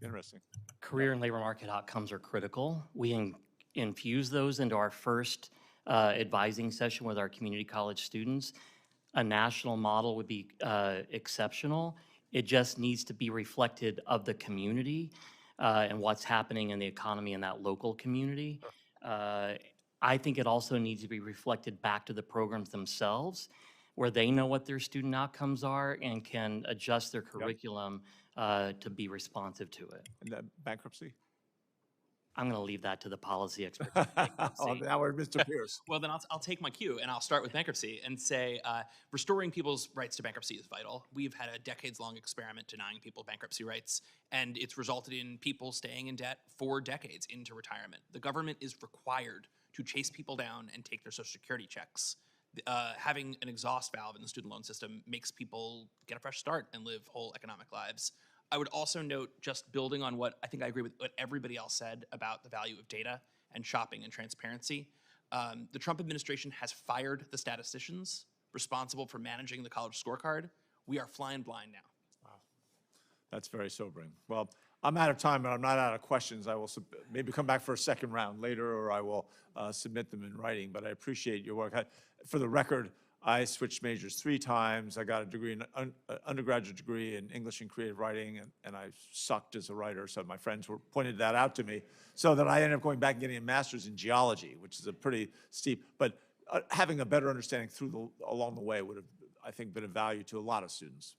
Interesting. Career and labor market outcomes are critical. We infuse those into our first advising session with our community college students. A national model would be exceptional. It just needs to be reflected of the community and what's happening in the economy in that local community. I think it also needs to be reflected back to the programs themselves, where they know what their student outcomes are and can adjust their curriculum to be responsive to it. And that bankruptcy? I'm going to leave that to the policy experts. Oh, now we're Mr. Pierce. Well, then I'll take my cue and I'll start with bankruptcy and say restoring people's rights to bankruptcy is vital. We've had a decades-long experiment denying people bankruptcy rights, and it's resulted in people staying in debt for decades into retirement. The government is required to chase people down and take their Social Security checks. Having an exhaust valve in the student loan system makes people get a fresh start and live whole economic lives. I would also note, just building on what I think I agree with what everybody else said about the value of data and shopping and transparency. The Trump administration has fired the statisticians responsible for managing the college scorecard. We are flying blind now. Wow, that's very sobering. Well, I'm out of time, but I'm not out of questions. I will maybe come back for a second round later, or I will submit them in writing, but I appreciate your work. For the record, I switched majors 3 times. I got a degree, undergraduate degree in English and creative writing, and I sucked as a writer, so my friends pointed that out to me, so that I ended up going back and getting a master's in geology, which is a pretty steep, but having a better understanding along the way would have, I think, been of value to a lot of students.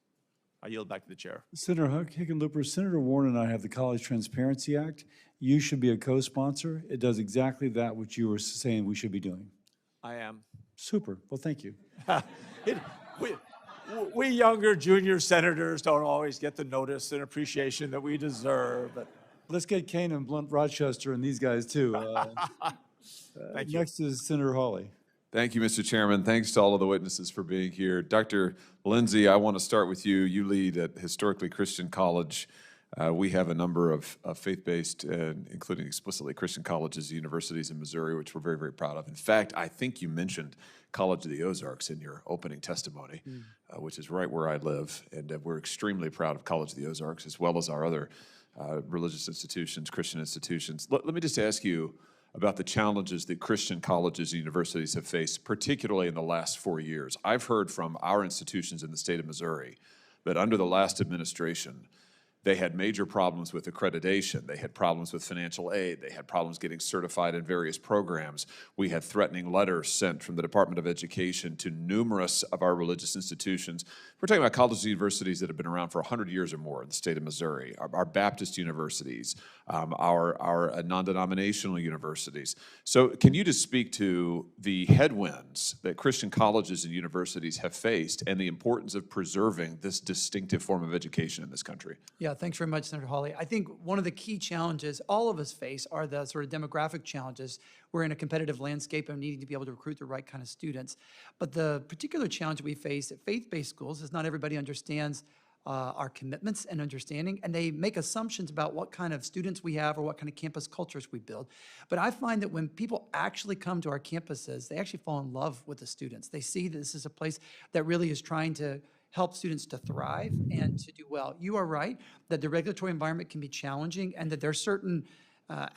I yield back to the chair. Senator Hickenlooper, Senator Warren and I have the College Transparency Act. You should be a co-sponsor. It does exactly that which you were saying we should be doing. I am. Super. Well, thank you. We younger junior senators don't always get the notice and appreciation that we deserve. But let's get Kane and Blunt Rochester and these guys too. Thank you. Next is Senator Hawley. Thank you, Mr. Chairman. Thanks to all of the witnesses for being here. Dr. Lindsay, I want to start with you. You lead at Historically Christian College. We have a number of faith-based, including explicitly Christian colleges, universities in Missouri, which we're very, very proud of. In fact, I think you mentioned College of the Ozarks in your opening testimony, which is right where I live. And we're extremely proud of College of the Ozarks, as well as our other religious institutions, Christian institutions. Let me just ask you about the challenges that Christian colleges and universities have faced, particularly in the last 4 years. I've heard from our institutions in the state of Missouri that under the last administration, they had major problems with accreditation. They had problems with financial aid. They had problems getting certified in various programs. We had threatening letters sent from the Department of Education to numerous of our religious institutions. We're talking about colleges and universities that have been around for 100 years or more in the state of Missouri, our Baptist universities, our non-denominational universities. So can you just speak to the headwinds that Christian colleges and universities have faced and the importance of preserving this distinctive form of education in this country? Yeah, thanks very much, Senator Hawley. I think one of the key challenges all of us face are the sort of demographic challenges. We're in a competitive landscape and needing to be able to recruit the right kind of students. But the particular challenge we face at faith-based schools is not everybody understands our commitments and understanding, and they make assumptions about what kind of students we have or what kind of campus cultures we build. But I find that when people actually come to our campuses, they actually fall in love with the students. They see that this is a place that really is trying to help students to thrive and to do well. You are right that the regulatory environment can be challenging and that there are certain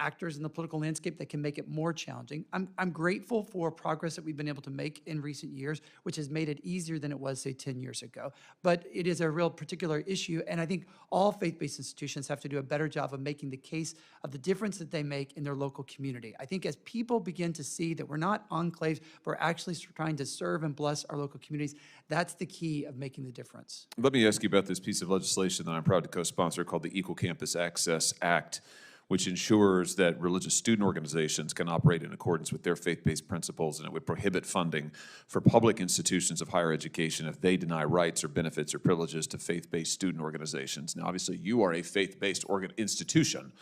actors in the political landscape that can make it more challenging. I'm grateful for progress that we've been able to make in recent years, which has made it easier than it was, say, 10 years ago. But it is a real particular issue, and I think all faith-based institutions have to do a better job of making the case of the difference that they make in their local community. I think as people begin to see that we're not enclaves, but we're actually trying to serve and bless our local communities, that's the key of making the difference. Let me ask you about this piece of legislation that I'm proud to co-sponsor called the Equal Campus Access Act, which ensures that religious student organizations can operate in accordance with their faith-based principles, and it would prohibit funding for public institutions of higher education if they deny rights or benefits or privileges to faith-based student organizations. Now, obviously, you are a faith-based institution,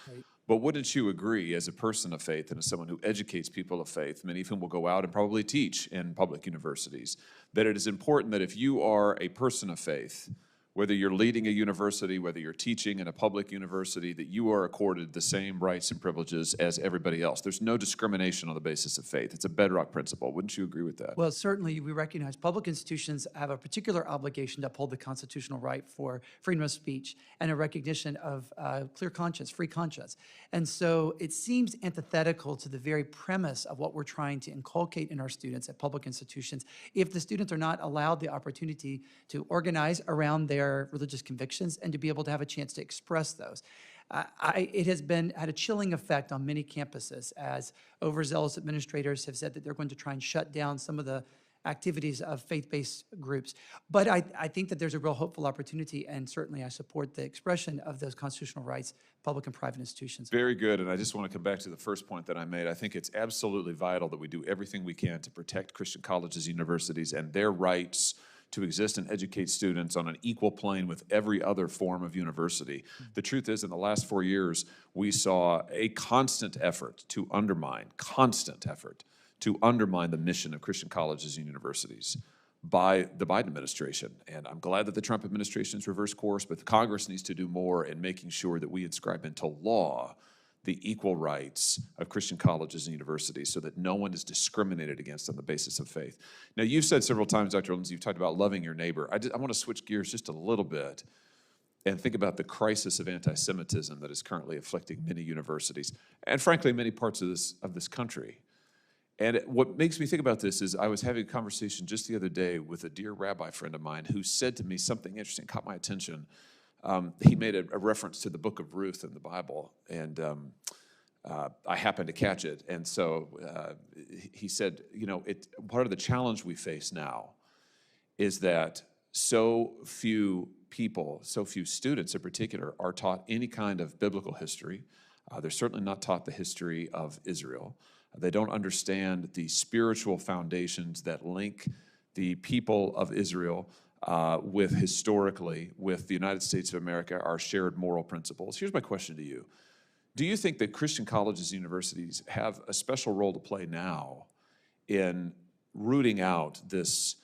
but wouldn't you agree, as a person of faith and as someone who educates people of faith, many of whom will go out and probably teach in public universities, that it is important that if you are a person of faith, whether you're leading a university, whether you're teaching in a public university, that you are accorded the same rights and privileges as everybody else? There's no discrimination on the basis of faith. It's a bedrock principle. Wouldn't you agree with that? Well, certainly we recognize public institutions have a particular obligation to uphold the constitutional right for freedom of speech and a recognition of clear conscience, free conscience. And so it seems antithetical to the very premise of what we're trying to inculcate in our students at public institutions if the students are not allowed the opportunity to organize around their religious convictions and to be able to have a chance to express those. It has had a chilling effect on many campuses as overzealous administrators have said that they're going to try and shut down some of the activities of faith-based groups. But I think that there's a real hopeful opportunity, and certainly I support the expression of those constitutional rights, public and private institutions. Very good, and I just want to come back to the first point that I made. I think it's absolutely vital that we do everything we can to protect Christian colleges, universities, and their rights to exist and educate students on an equal plane with every other form of university. The truth is, in the last 4 years, we saw a constant effort to undermine the mission of Christian colleges and universities by the Biden administration. And I'm glad that the Trump administration has reversed course, but the Congress needs to do more in making sure that we inscribe into law the equal rights of Christian colleges and universities so that no one is discriminated against on the basis of faith. Now, you've said several times, Dr. Lindsay, you've talked about loving your neighbor. I want to switch gears just a little bit and think about the crisis of anti-Semitism that is currently afflicting many universities and, frankly, many parts of this country. And what makes me think about this is I was having a conversation just the other day with a dear rabbi friend of mine who said to me something interesting, caught my attention. He made a reference to the book of Ruth in the Bible, and I happened to catch it. And so he said, you know, part of the challenge we face now is that so few people, so few students in particular, are taught any kind of biblical history. They're certainly not taught the history of Israel. They don't understand the spiritual foundations that link the people of Israel historically with the United States of America, our shared moral principles. Here's my question to you. Do you think that Christian colleges and universities have a special role to play now in rooting out this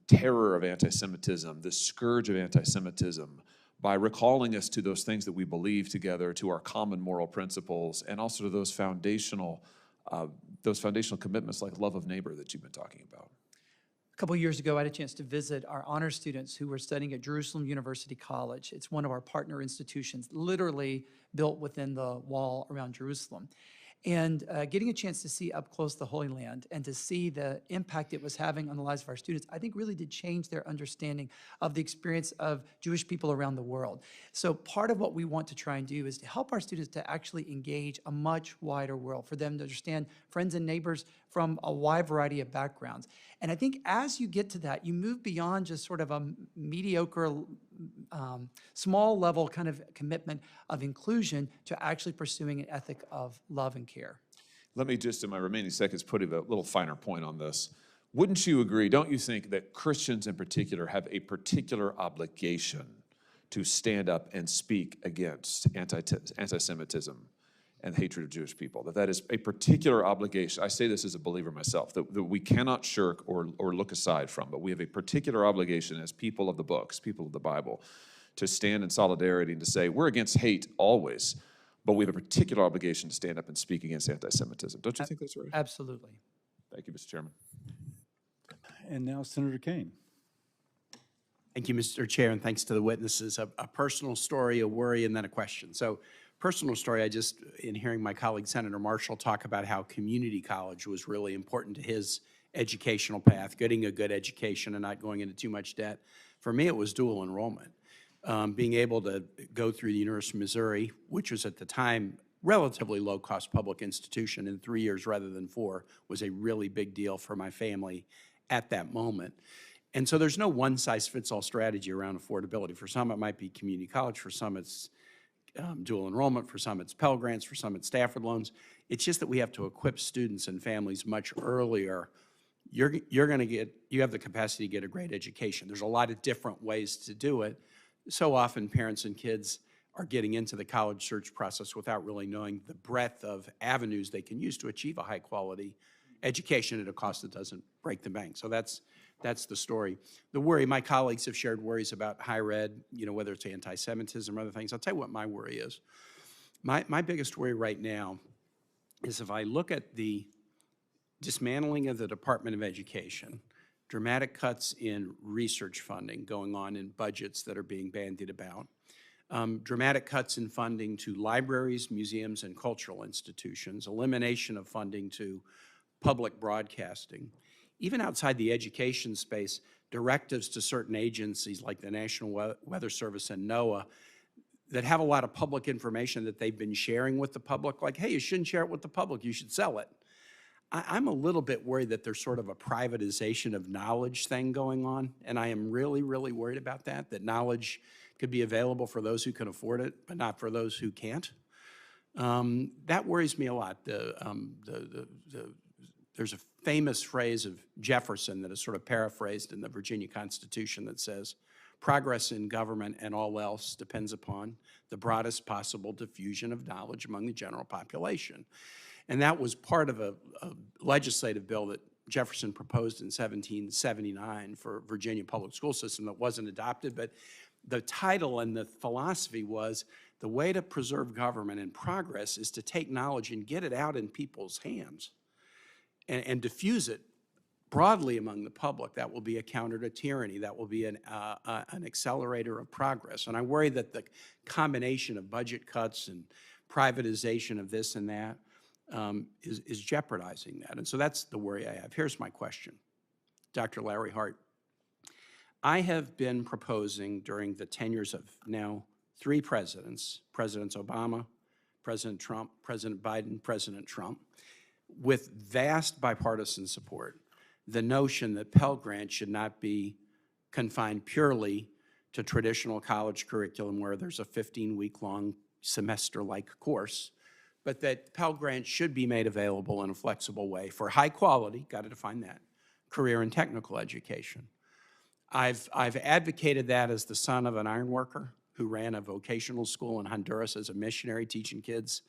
terror of anti-Semitism, this scourge of anti-Semitism, by recalling us to those things that we believe together, to our common moral principles, and also to those foundational commitments like love of neighbor that you've been talking about? A couple of years ago, I had a chance to visit our honor students who were studying at Jerusalem University College. It's one of our partner institutions, literally built within the wall around Jerusalem. And getting a chance to see up close the Holy Land and to see the impact it was having on the lives of our students, I think really did change their understanding of the experience of Jewish people around the world. So part of what we want to try and do is to help our students to actually engage a much wider world, for them to understand friends and neighbors from a wide variety of backgrounds. And I think as you get to that, you move beyond just sort of a mediocre, small level kind of commitment of inclusion to actually pursuing an ethic of love and care. Let me just, in my remaining seconds, put a little finer point on this. Wouldn't you agree, don't you think that Christians in particular have a particular obligation to stand up and speak against anti-Semitism and hatred of Jewish people? That is a particular obligation. I say this as a believer myself, that we cannot shirk or look aside from, but we have a particular obligation as people of the books, people of the Bible, to stand in solidarity and to say, we're against hate always, but we have a particular obligation to stand up and speak against anti-Semitism. Don't you think that's right? Absolutely. Thank you, Mr. Chairman. And now Senator Kane. Thank you, Mr. Chair, and thanks to the witnesses. A personal story, a worry, and then a question. So, personal story, in hearing my colleague Senator Marshall talk about how community college was really important to his educational path, getting a good education and not going into too much debt. For me, it was dual enrollment. Being able to go through the University of Missouri, which was at the time relatively low-cost public institution in 3 years rather than 4, was a really big deal for my family at that moment. And so there's no one-size-fits-all strategy around affordability. For some, it might be community college. For some, it's dual enrollment, for some it's Pell Grants, for some it's Stafford loans. It's just that we have to equip students and families much earlier. You have the capacity to get a great education. There's a lot of different ways to do it. So often parents and kids are getting into the college search process without really knowing the breadth of avenues they can use to achieve a high quality education at a cost that doesn't break the bank. So that's the story. The worry, my colleagues have shared worries about higher ed, whether it's anti-Semitism or other things. I'll tell you what my worry is. My biggest worry right now is if I look at the dismantling of the Department of Education, dramatic cuts in research funding going on in budgets that are being bandied about, dramatic cuts in funding to libraries, museums, and cultural institutions, elimination of funding to public broadcasting. Even outside the education space, directives to certain agencies like the National Weather Service and NOAA that have a lot of public information that they've been sharing with the public, like, hey, you shouldn't share it with the public, you should sell it. I'm a little bit worried that there's sort of a privatization of knowledge thing going on, and I am really, really worried about that knowledge could be available for those who can afford it, but not for those who can't. That worries me a lot. There's a famous phrase of Jefferson that is sort of paraphrased in the Virginia Constitution that says, progress in government and all else depends upon the broadest possible diffusion of knowledge among the general population. And that was part of a legislative bill that Jefferson proposed in 1779 for Virginia public school system that wasn't adopted, but the title and the philosophy was the way to preserve government and progress is to take knowledge and get it out in people's hands and diffuse it broadly among the public. That will be a counter to tyranny. That will be an accelerator of progress. And I worry that the combination of budget cuts and privatization of this and that is jeopardizing that. And so that's the worry I have. Here's my question. Dr. Lowery-Hart, I have been proposing during the tenures of now 3 presidents, Presidents Obama, President Trump, President Biden, President Trump, with vast bipartisan support, the notion that Pell Grants should not be confined purely to traditional college curriculum where there's a 15-week-long semester-like course, but that Pell Grants should be made available in a flexible way for high quality, got to define that, career and technical education. I've advocated that as the son of an iron worker who ran a vocational school in Honduras as a missionary teaching kids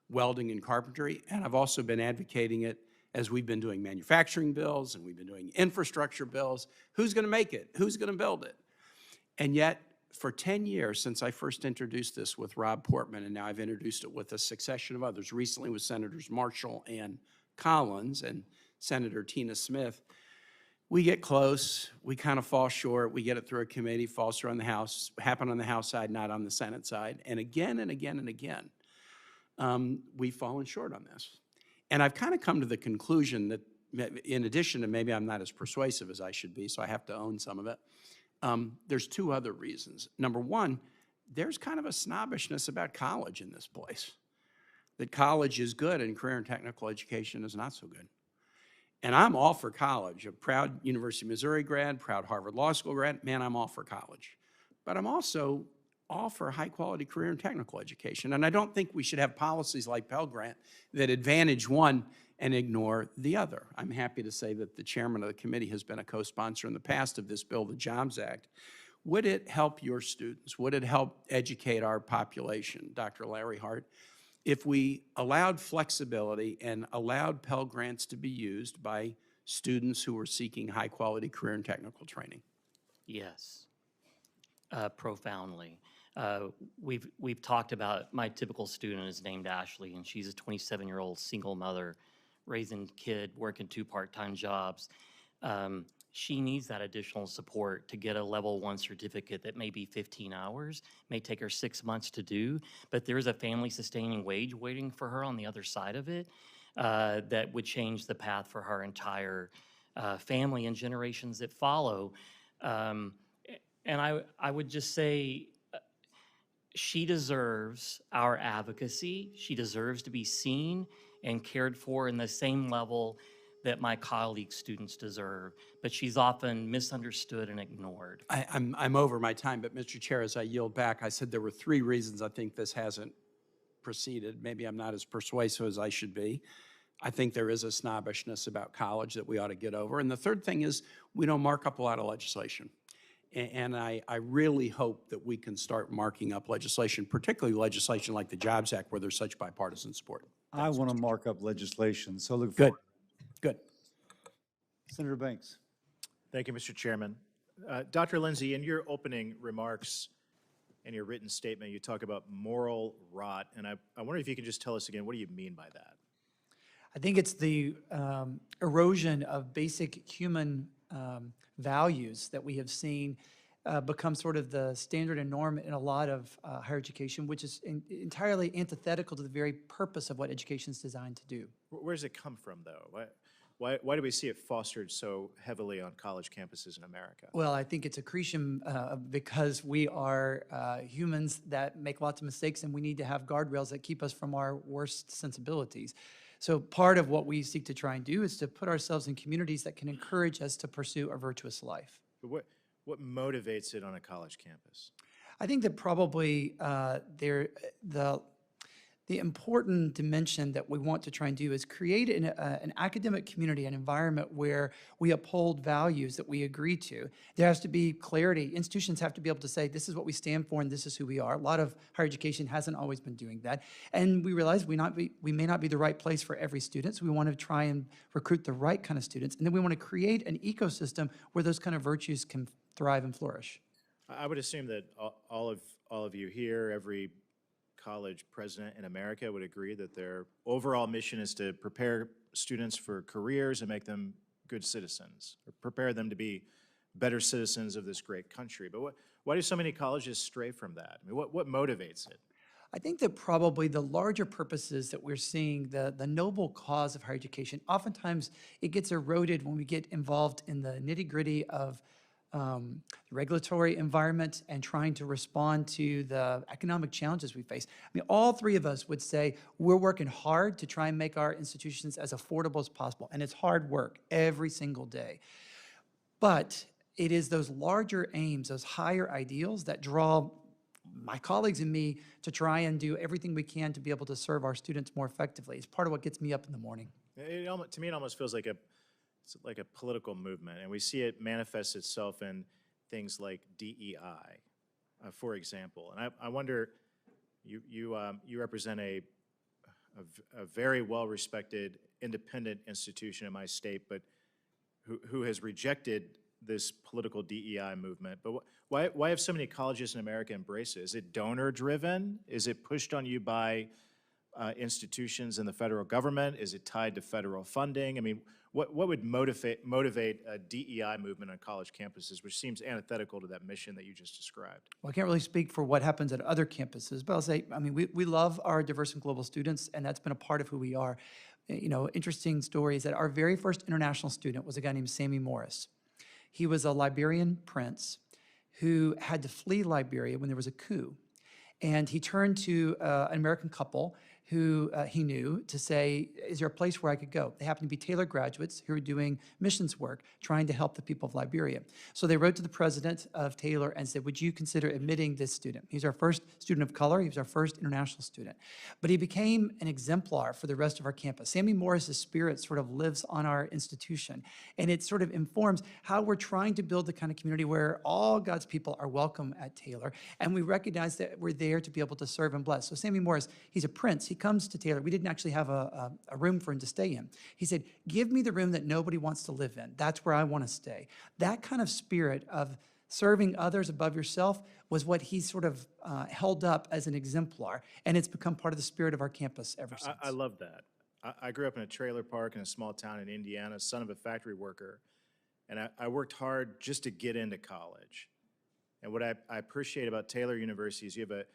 welding and carpentry, and I've also been advocating it as we've been doing manufacturing bills and we've been doing infrastructure bills. Who's going to make it? Who's going to build it? And yet, for 10 years since I first introduced this with Rob Portman, and now I've introduced it with a succession of others, recently with Senators Marshall and Collins and Senator Tina Smith, we get close, we kind of fall short, we get it through a committee, falls through on the House, happen on the House side, not on the Senate side, and again and again and again, we've fallen short on this. And I've kind of come to the conclusion that in addition to maybe I'm not as persuasive as I should be, so I have to own some of it, there's 2 other reasons. Number one, there's kind of a snobbishness about college in this place, that college is good and career and technical education is not so good. And I'm all for college, a proud University of Missouri grad, proud Harvard Law School grad, man, I'm all for college. But I'm also all for high quality career and technical education. And I don't think we should have policies like Pell Grant that advantage one and ignore the other. I'm happy to say that the chairman of the committee has been a co-sponsor in the past of this bill, the Jobs Act. Would it help your students? Would it help educate our population, Dr. Lowery-Hart, if we allowed flexibility and allowed Pell Grants to be used by students who are seeking high-quality career and technical training? Yes, profoundly. We've talked about, my typical student is named Ashley, and she's a 27-year-old single mother, raising kid, working 2 part-time jobs. She needs that additional support to get a level 1 certificate that may be 15 hours, may take her 6 months to do, but there's a family-sustaining wage waiting for her on the other side of it that would change the path for her entire family and generations that follow. And I would just say she deserves our advocacy. She deserves to be seen and cared for in the same level that my colleague students deserve, but she's often misunderstood and ignored. I'm over my time, but Mr. Chair, as I yield back, I said there were 3 reasons I think this hasn't proceeded. Maybe I'm not as persuasive as I should be. I think there is a snobbishness about college that we ought to get over. And the third thing is we don't mark up a lot of legislation. And I really hope that we can start marking up legislation, particularly legislation like the Jobs Act, where there's such bipartisan support. I want to mark up legislation, so look Good, forward. good. Senator Banks. Thank you, Mr. Chairman. Dr. Lindsay, in your opening remarks and your written statement, you talk about moral rot, and I wonder if you can just tell us again, what do you mean by that? I think it's the erosion of basic human values that we have seen become sort of the standard and norm in a lot of higher education, which is entirely antithetical to the very purpose of what education is designed to do. Where does it come from, though? Why do we see it fostered so heavily on college campuses in America? Well, I think it's accretion because we are humans that make lots of mistakes, and we need to have guardrails that keep us from our worst sensibilities. So part of what we seek to try and do is to put ourselves in communities that can encourage us to pursue a virtuous life. But what motivates it on a college campus? I think that probably the important dimension that we want to try and do is create an academic community, an environment where we uphold values that we agree to. There has to be clarity. Institutions have to be able to say, this is what we stand for and this is who we are. A lot of higher education hasn't always been doing that. And we realize we may not be the right place for every student, so we want to try and recruit the right kind of students. And then we want to create an ecosystem where those kind of virtues can thrive and flourish. I would assume that all of you here, every college president in America would agree that their overall mission is to prepare students for careers and make them good citizens, or prepare them to be better citizens of this great country. But why do so many colleges stray from that? I mean, what motivates it? I think that probably the larger purposes that we're seeing, the noble cause of higher education, oftentimes it gets eroded when we get involved in the nitty-gritty of the regulatory environment and trying to respond to the economic challenges we face. I mean, all 3 of us would say we're working hard to try and make our institutions as affordable as possible, and it's hard work every single day. But it is those larger aims, those higher ideals that draw my colleagues and me to try and do everything we can to be able to serve our students more effectively. It's part of what gets me up in the morning. To me, it almost feels like it's like a political movement, and we see it manifest itself in things like DEI, for example. And I wonder, you represent a very well-respected independent institution in my state, but who has rejected this political DEI movement. But why have so many colleges in America embraced it? Is it donor-driven? Is it pushed on you by institutions in the federal government? Is it tied to federal funding? I mean, what would motivate a DEI movement on college campuses, which seems antithetical to that mission that you just described? Well, I can't really speak for what happens at other campuses, but I'll say, I mean, we love our diverse and global students, and that's been a part of who we are. You know, interesting story is that our very first international student was a guy named Sammy Morris. He was a Liberian prince who had to flee Liberia when there was a coup. And he turned to an American couple who he knew to say, is there a place where I could go? They happened to be Taylor graduates who were doing missions work, trying to help the people of Liberia. So they wrote to the president of Taylor and said, would you consider admitting this student? He's our first student of color. He was our first international student. But he became an exemplar for the rest of our campus. Sammy Morris's spirit sort of lives on our institution. And it sort of informs how we're trying to build the kind of community where all God's people are welcome at Taylor. And we recognize that we're there to be able to serve and bless. So Sammy Morris, he's a prince. He comes to Taylor. We didn't actually have a room for him to stay in. He said, give me the room that nobody wants to live in. That's where I want to stay. That kind of spirit of serving others above yourself was what he sort of held up as an exemplar, and it's become part of the spirit of our campus ever since. I love that. I grew up in a trailer park in a small town in Indiana, son of a factory worker, and I worked hard just to get into college. And what I appreciate about Taylor University is you have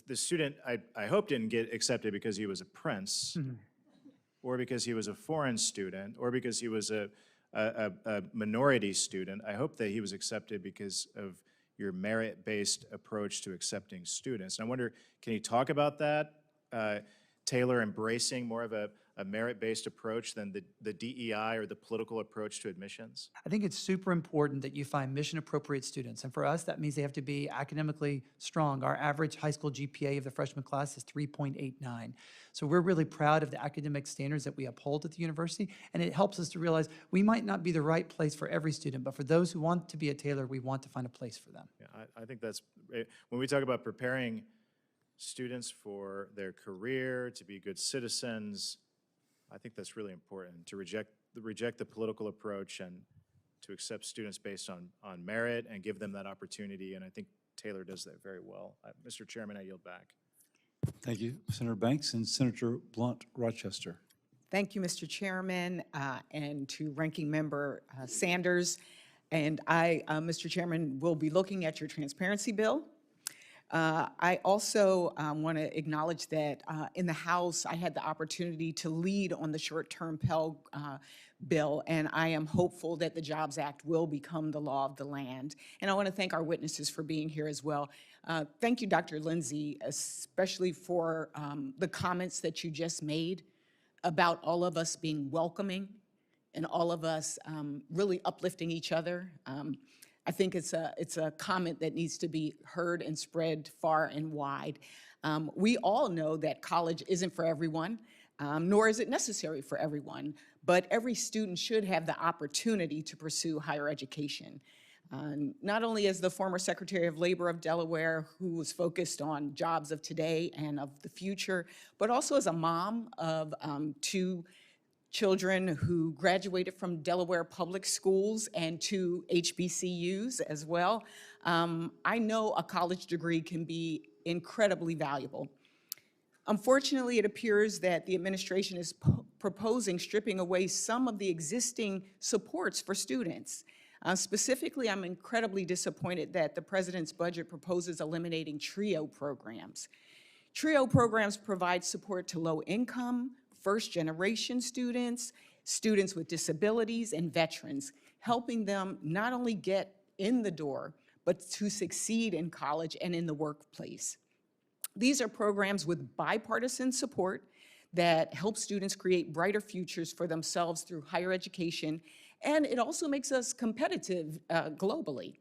the student, I hope, didn't get accepted because he was a prince, or because he was a foreign student, or because he was a minority student. I hope that he was accepted because of your merit-based approach to accepting students. And I wonder, can you talk about that? Taylor embracing more of a a merit-based approach than the DEI or the political approach to admissions? I think it's super important that you find mission-appropriate students. And for us, that means they have to be academically strong. Our average high school GPA of the freshman class is 3.89. So we're really proud of the academic standards that we uphold at the university. And it helps us to realize we might not be the right place for every student, but for those who want to be at Taylor, we want to find a place for them. Yeah, I think that's, when we talk about preparing students for their career, to be good citizens, I think that's really important, to reject the political approach and to accept students based on merit and give them that opportunity. And I think Taylor does that very well. Mr. Chairman, I yield back. Thank you, Senator Banks and Senator Blunt Rochester. Thank you, Mr. Chairman, and to Ranking Member Sanders. And I, Mr. Chairman, will be looking at your transparency bill. I also want to acknowledge that in the House, I had the opportunity to lead on the short-term Pell bill, and I am hopeful that the Jobs Act will become the law of the land. And I want to thank our witnesses for being here as well. Thank you, Dr. Lindsay, especially for the comments that you just made about all of us being welcoming and all of us really uplifting each other. I think it's a comment that needs to be heard and spread far and wide. We all know that college isn't for everyone, nor is it necessary for everyone, but every student should have the opportunity to pursue higher education. Not only as the former Secretary of Labor of Delaware, who was focused on jobs of today and of the future, but also as a mom of 2 children who graduated from Delaware public schools and 2 HBCUs as well. I know a college degree can be incredibly valuable. Unfortunately, it appears that the administration is proposing stripping away some of the existing supports for students. Specifically, I'm incredibly disappointed that the president's budget proposes eliminating TRIO programs. TRIO programs provide support to low-income, first-generation students, students with disabilities, and veterans, helping them not only get in the door, but to succeed in college and in the workplace. These are programs with bipartisan support that help students create brighter futures for themselves through higher education, and it also makes us competitive globally.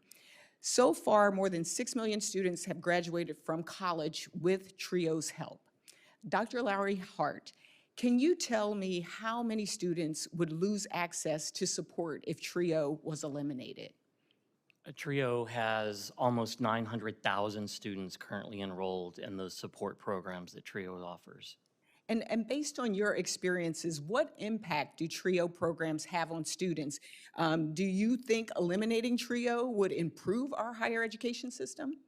So far, more than 6 million students have graduated from college with TRIO's help. Dr. Lowery-Hart, can you tell me how many students would lose access to support if TRIO was eliminated? TRIO has almost 900,000 students currently enrolled in those support programs that TRIO offers. And based on your experiences, what impact do TRIO programs have on students? Do you think eliminating TRIO would improve our higher education system?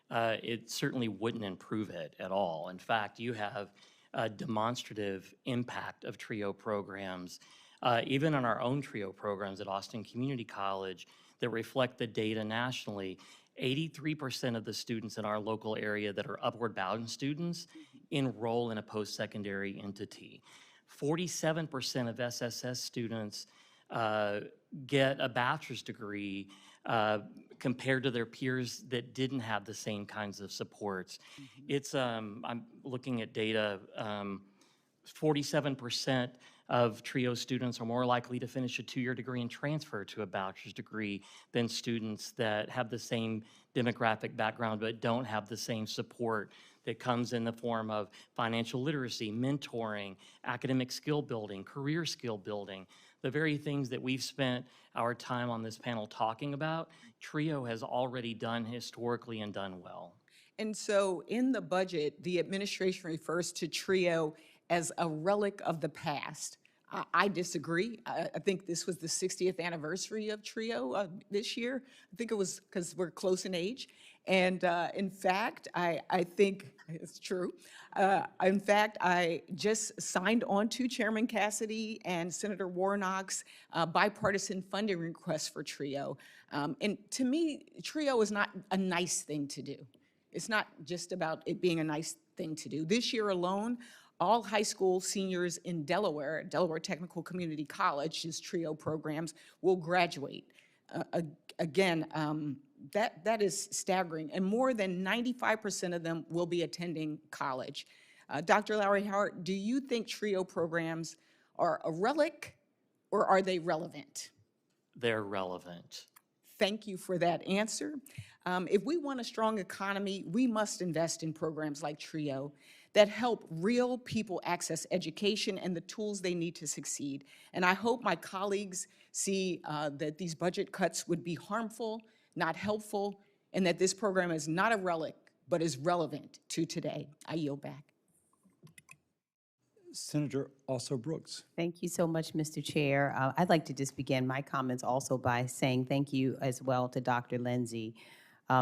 It certainly wouldn't improve it at all. In fact, you have a demonstrative impact of TRIO programs, even on our own TRIO programs at Austin Community College, that reflect the data nationally. 83% of the students in our local area that are upward bound students enroll in a post-secondary entity. 47% of SSS students get a bachelor's degree compared to their peers that didn't have the same kinds of supports. It's, I'm looking at data, 47% of TRIO students are more likely to finish a 2-year degree and transfer to a bachelor's degree than students that have the same demographic background but don't have the same support that comes in the form of financial literacy, mentoring, academic skill building, career skill building, the very things that we've spent our time on this panel talking about. TRIO has already done historically and done well. And so in the budget, the administration refers to TRIO as a relic of the past. I disagree. I think this was the 60th anniversary of TRIO this year. I think it was because we're close in age. And in fact, I think it's true. In fact, I just signed on to Chairman Cassidy and Senator Warnock's bipartisan funding request for TRIO. And to me, TRIO is not a nice thing to do. It's not just about it being a nice thing to do. This year alone, all high school seniors in Delaware, Delaware Technical Community College's TRIO programs will graduate. Again, that is staggering, and more than 95% of them will be attending college. Dr. Lowery-Hart, do you think TRIO programs are a relic or are they relevant? They're relevant. Thank you for that answer. If we want a strong economy, we must invest in programs like TRIO that help real people access education and the tools they need to succeed. And I hope my colleagues see that these budget cuts would be harmful, not helpful, and that this program is not a relic, but is relevant to today. I yield back. Senator Also Brooks. Thank you so much, Mr. Chair. I'd like to just begin my comments also by saying thank you as well to Dr. Lindsay.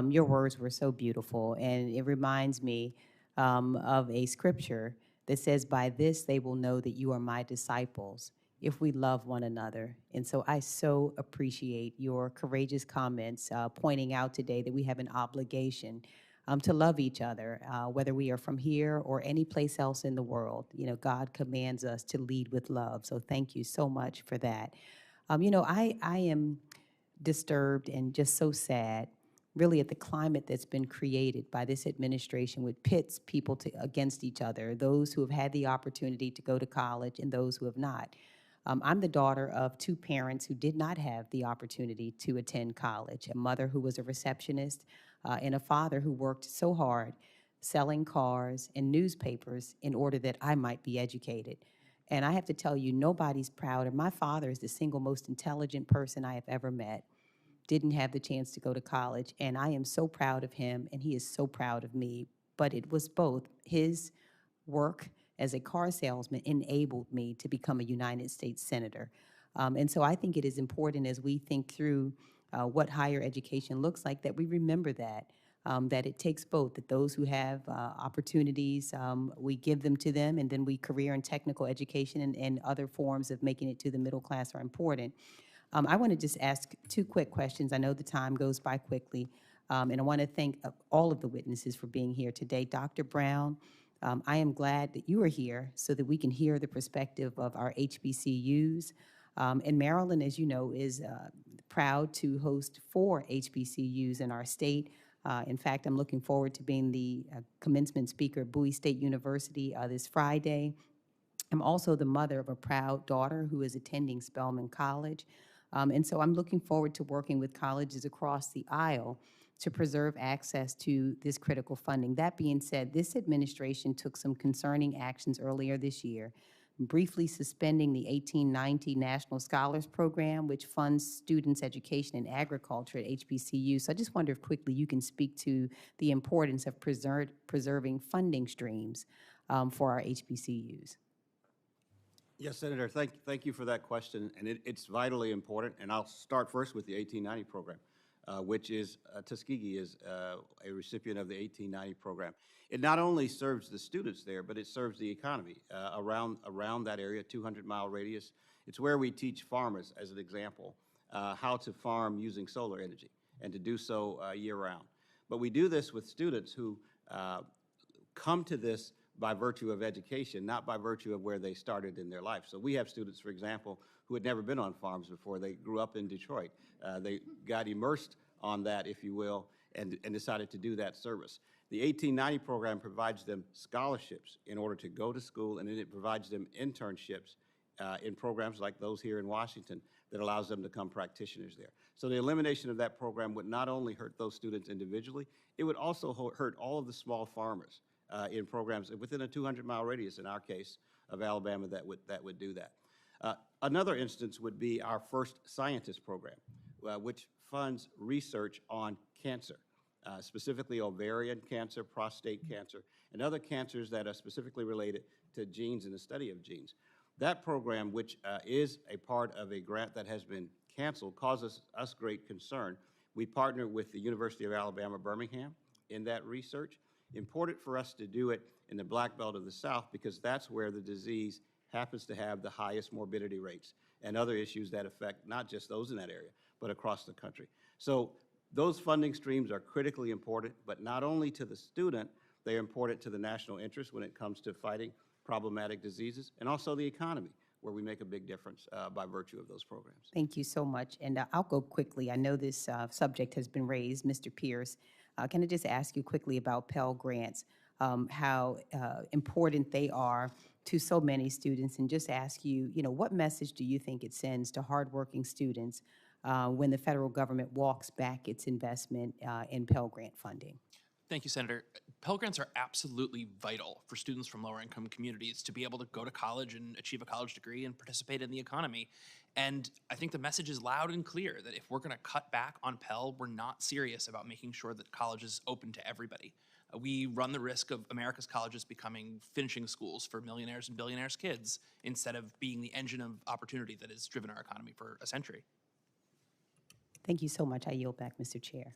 Your words were so beautiful, and it reminds me of a scripture that says, "By this they will know that you are my disciples, if we love one another." And so I so appreciate your courageous comments pointing out today that we have an obligation to love each other, whether we are from here or any place else in the world. You know, God commands us to lead with love. So thank you so much for that. I am disturbed and just so sad, really, at the climate that's been created by this administration, which pits people against each other, those who have had the opportunity to go to college and those who have not. I'm the daughter of two parents who did not have the opportunity to attend college, a mother who was a receptionist, and a father who worked so hard selling cars and newspapers in order that I might be educated. And I have to tell you, nobody's prouder. My father is the single most intelligent person I have ever met, didn't have the chance to go to college, and I am so proud of him, and he is so proud of me. But it was both his work as a car salesman enabled me to become a United States Senator. And so I think it is important as we think through what higher education looks like, that we remember that it takes both, that those who have opportunities, we give them to them, and then we career and technical education and other forms of making it to the middle class are important. I want to just ask two quick questions. I know the time goes by quickly, and I want to thank all of the witnesses for being here today. Dr. Brown, I am glad that you are here so that we can hear the perspective of our HBCUs. And Maryland, as you know, is proud to host 4 HBCUs in our state. In fact, I'm looking forward to being the commencement speaker at Bowie State University this Friday. I'm also the mother of a proud daughter who is attending Spelman College. And so I'm looking forward to working with colleges across the aisle to preserve access to this critical funding. That being said, this administration took some concerning actions earlier this year, briefly suspending the 1890 National Scholars Program, which funds students' education in agriculture at HBCU. So I just wonder if quickly you can speak to the importance of preserving funding streams for our HBCUs. Yes, Senator, thank you for that question, and it's vitally important. And I'll start first with the 1890 program, which is, Tuskegee is a recipient of the 1890 program. It not only serves the students there, but it serves the economy around that area, 200-mile radius. It's where we teach farmers, as an example, how to farm using solar energy and to do so year-round. But we do this with students who come to this by virtue of education, not by virtue of where they started in their life. So we have students, for example, who had never been on farms before. They grew up in Detroit. They got immersed on that, if you will, and decided to do that service. The 1890 program provides them scholarships in order to go to school, and then it provides them internships in programs like those here in Washington that allows them to become practitioners there. So the elimination of that program would not only hurt those students individually, it would also hurt all of the small farmers in programs within a 200-mile radius, in our case, of Alabama that would do that. Another instance would be our First Scientist program, which funds research on cancer, specifically ovarian cancer, prostate cancer, and other cancers that are specifically related to genes and the study of genes. That program, which is a part of a grant that has been canceled, causes us great concern. We partner with the University of Alabama, Birmingham in that research. Important for us to do it in the Black Belt of the South because that's where the disease happens to have the highest morbidity rates and other issues that affect not just those in that area, but across the country. So those funding streams are critically important, but not only to the student, they're important to the national interest when it comes to fighting problematic diseases, and also the economy, where we make a big difference by virtue of those programs. Thank you so much. And I'll go quickly. I know this subject has been raised, Mr. Pierce. Can I just ask you quickly about Pell Grants? how important they are to so many students, and just ask you, what message do you think it sends to hardworking students when the federal government walks back its investment in Pell Grant funding? Thank you, Senator. Pell Grants are absolutely vital for students from lower income communities to be able to go to college and achieve a college degree and participate in the economy. And I think the message is loud and clear that if we're going to cut back on Pell, we're not serious about making sure that college is open to everybody. We run the risk of America's colleges becoming finishing schools for millionaires and billionaires' kids instead of being the engine of opportunity that has driven our economy for a century. Thank you so much. I yield back, Mr. Chair.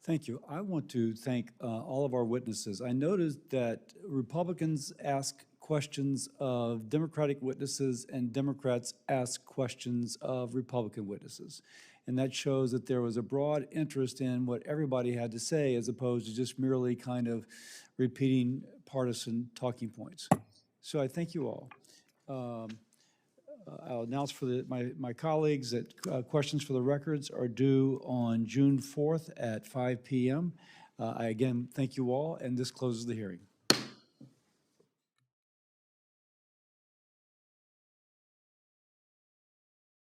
Thank you. I want to thank all of our witnesses. I noticed that Republicans ask questions of Democratic witnesses and Democrats ask questions of Republican witnesses. And that shows that there was a broad interest in what everybody had to say as opposed to just merely kind of repeating partisan talking points. So I thank you all. I'll announce for my colleagues that questions for the records are due on June 4th at 5 p.m. I again thank you all, and this closes the hearing.